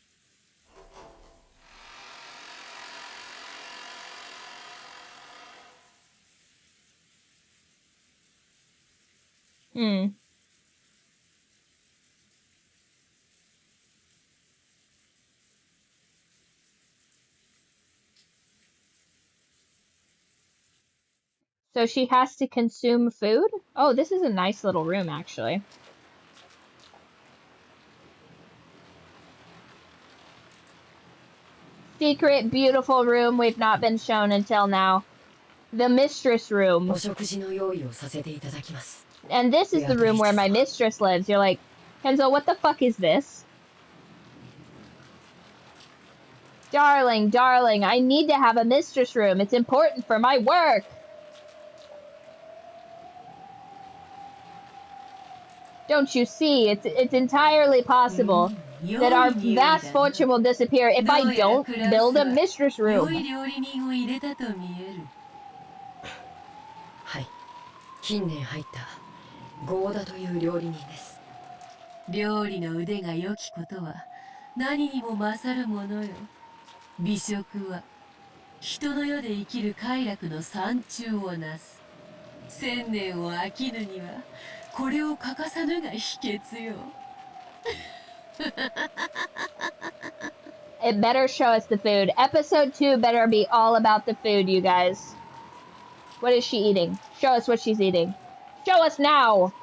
So she has to consume food? Oh, this is a nice little room, actually. Secret, beautiful room we've not been shown until now. The mistress room. And this is the room where my mistress lives. You're like, Kenzo, what the fuck is this? Darling, darling, I need to have a mistress room. It's important for my work. Don't you see? It's entirely possible that our vast fortune will disappear if I don't build a mistress room. It better show us the food. Episode 2 better be all about the food, you guys. What is she eating? Show us what she's eating. Show us now!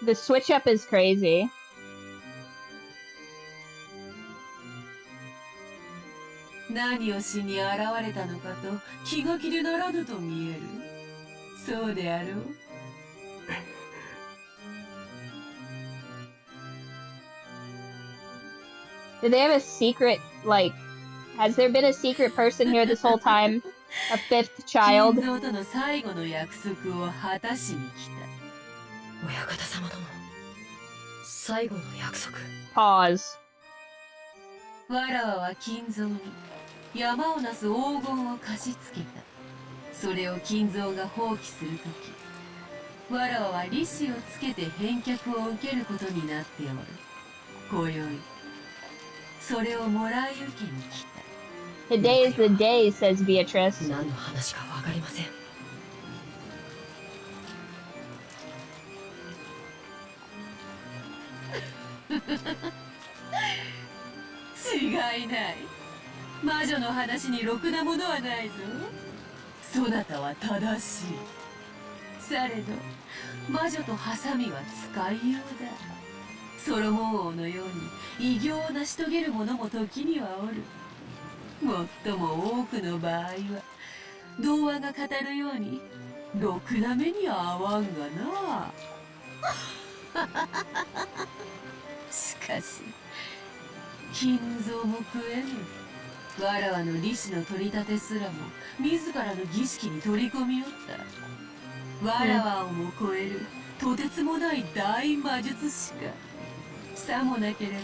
The switch up is crazy. Do they have a secret, like, has there been a secret person here this whole time? A fifth child? Pause. それをもらい受けに来た。Today is the day, says Beatrice. 何の話かわかりません。違いない。魔女の話にろくなものはないぞ。そなたは正しい。されど、魔女とハサミは使いようだ。ソロモン王のように偉業を成し遂げる者も時にはおる。最も多くの場合は童話が語るようにろくな目には合わんがな。しかし金蔵も食えぬ。わらわの利子の取り立てすらも自らの儀式に取り込みよった。わらわをも超えるとてつもない大魔術師か。さもなければ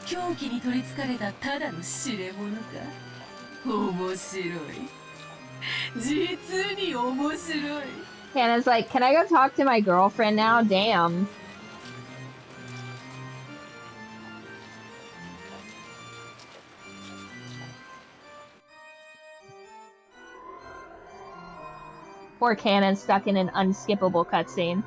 狂気に取りつかれたただの知れ者か。面白い。実に面白い。Hannah's like, can I go talk to my girlfriend now? Damn. Poor Cannon stuck in an unskippable cutscene.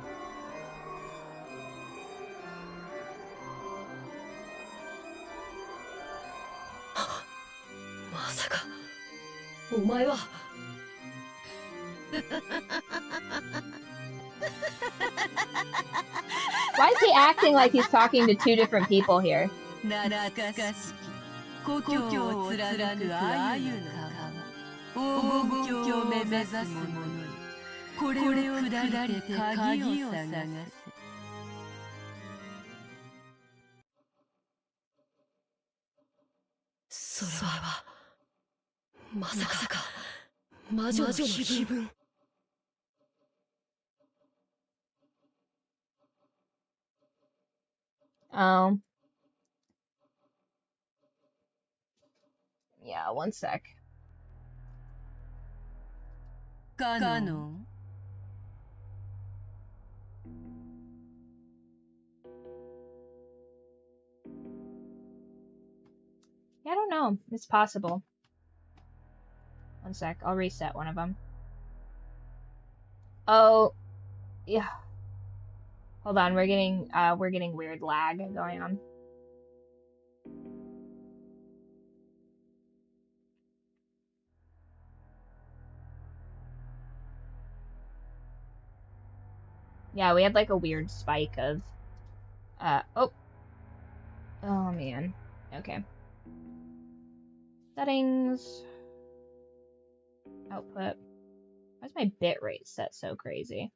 Why is he acting like he's talking to two different people here? 故郷を貫くアユの川、黄金鏡を目指す者にこれを下りて鍵を探せ。それはまさか魔女の言い分。Oh. Yeah, one sec. Canon. I don't know. It's possible. One sec, I'll reset one of them. Oh, yeah. Hold on, we're getting weird lag going on. Yeah, we had like a weird spike of, oh man. Okay. Settings. Output. Why's my bit rate set so crazy?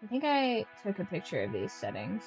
I think I took a picture of these settings.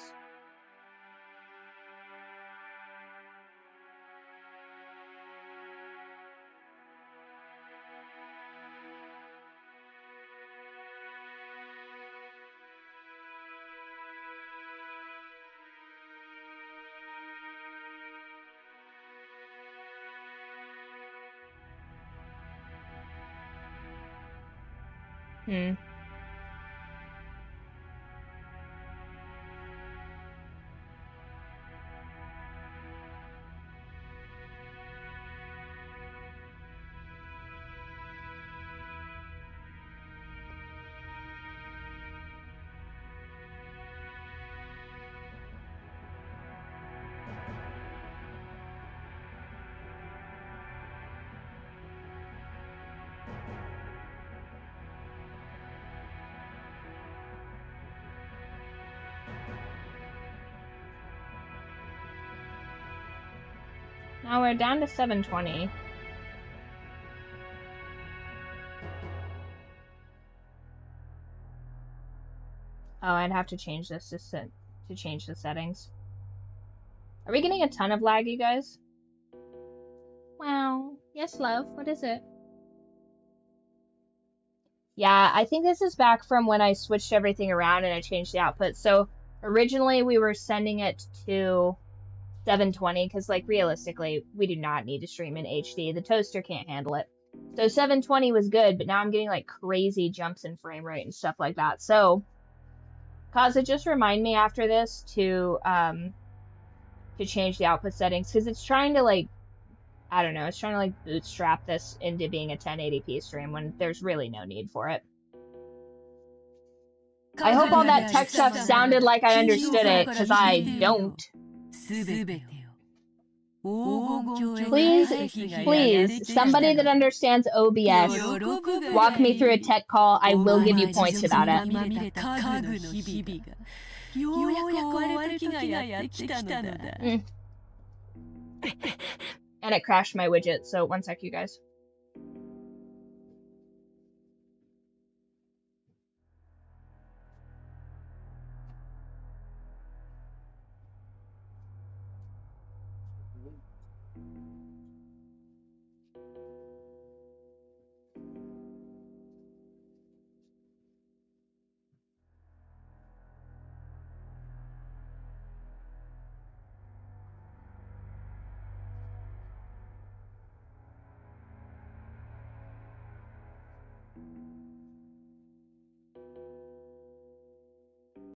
Now we're down to 720. Oh, I'd have to change this to change the settings. Are we getting a ton of lag, you guys? Wow. Yes, love. What is it? Yeah, I think this is back from when I switched everything around and I changed the output. So originally we were sending it to 720 because, like, realistically, we do not need to stream in HD. The toaster can't handle it. So 720 was good, but now I'm getting like crazy jumps in frame rate and stuff like that. So, Kaza, just remind me after this to change the output settings because it's trying to, like, I don't know, it's trying to like bootstrap this into being a 1080p stream when there's really no need for it. I hope all that tech stuff sounded like I understood it, because I don't. Please, somebody that understands OBS, walk me through a tech call. I will give you points about it. And it crashed my widget, so one sec, you guys.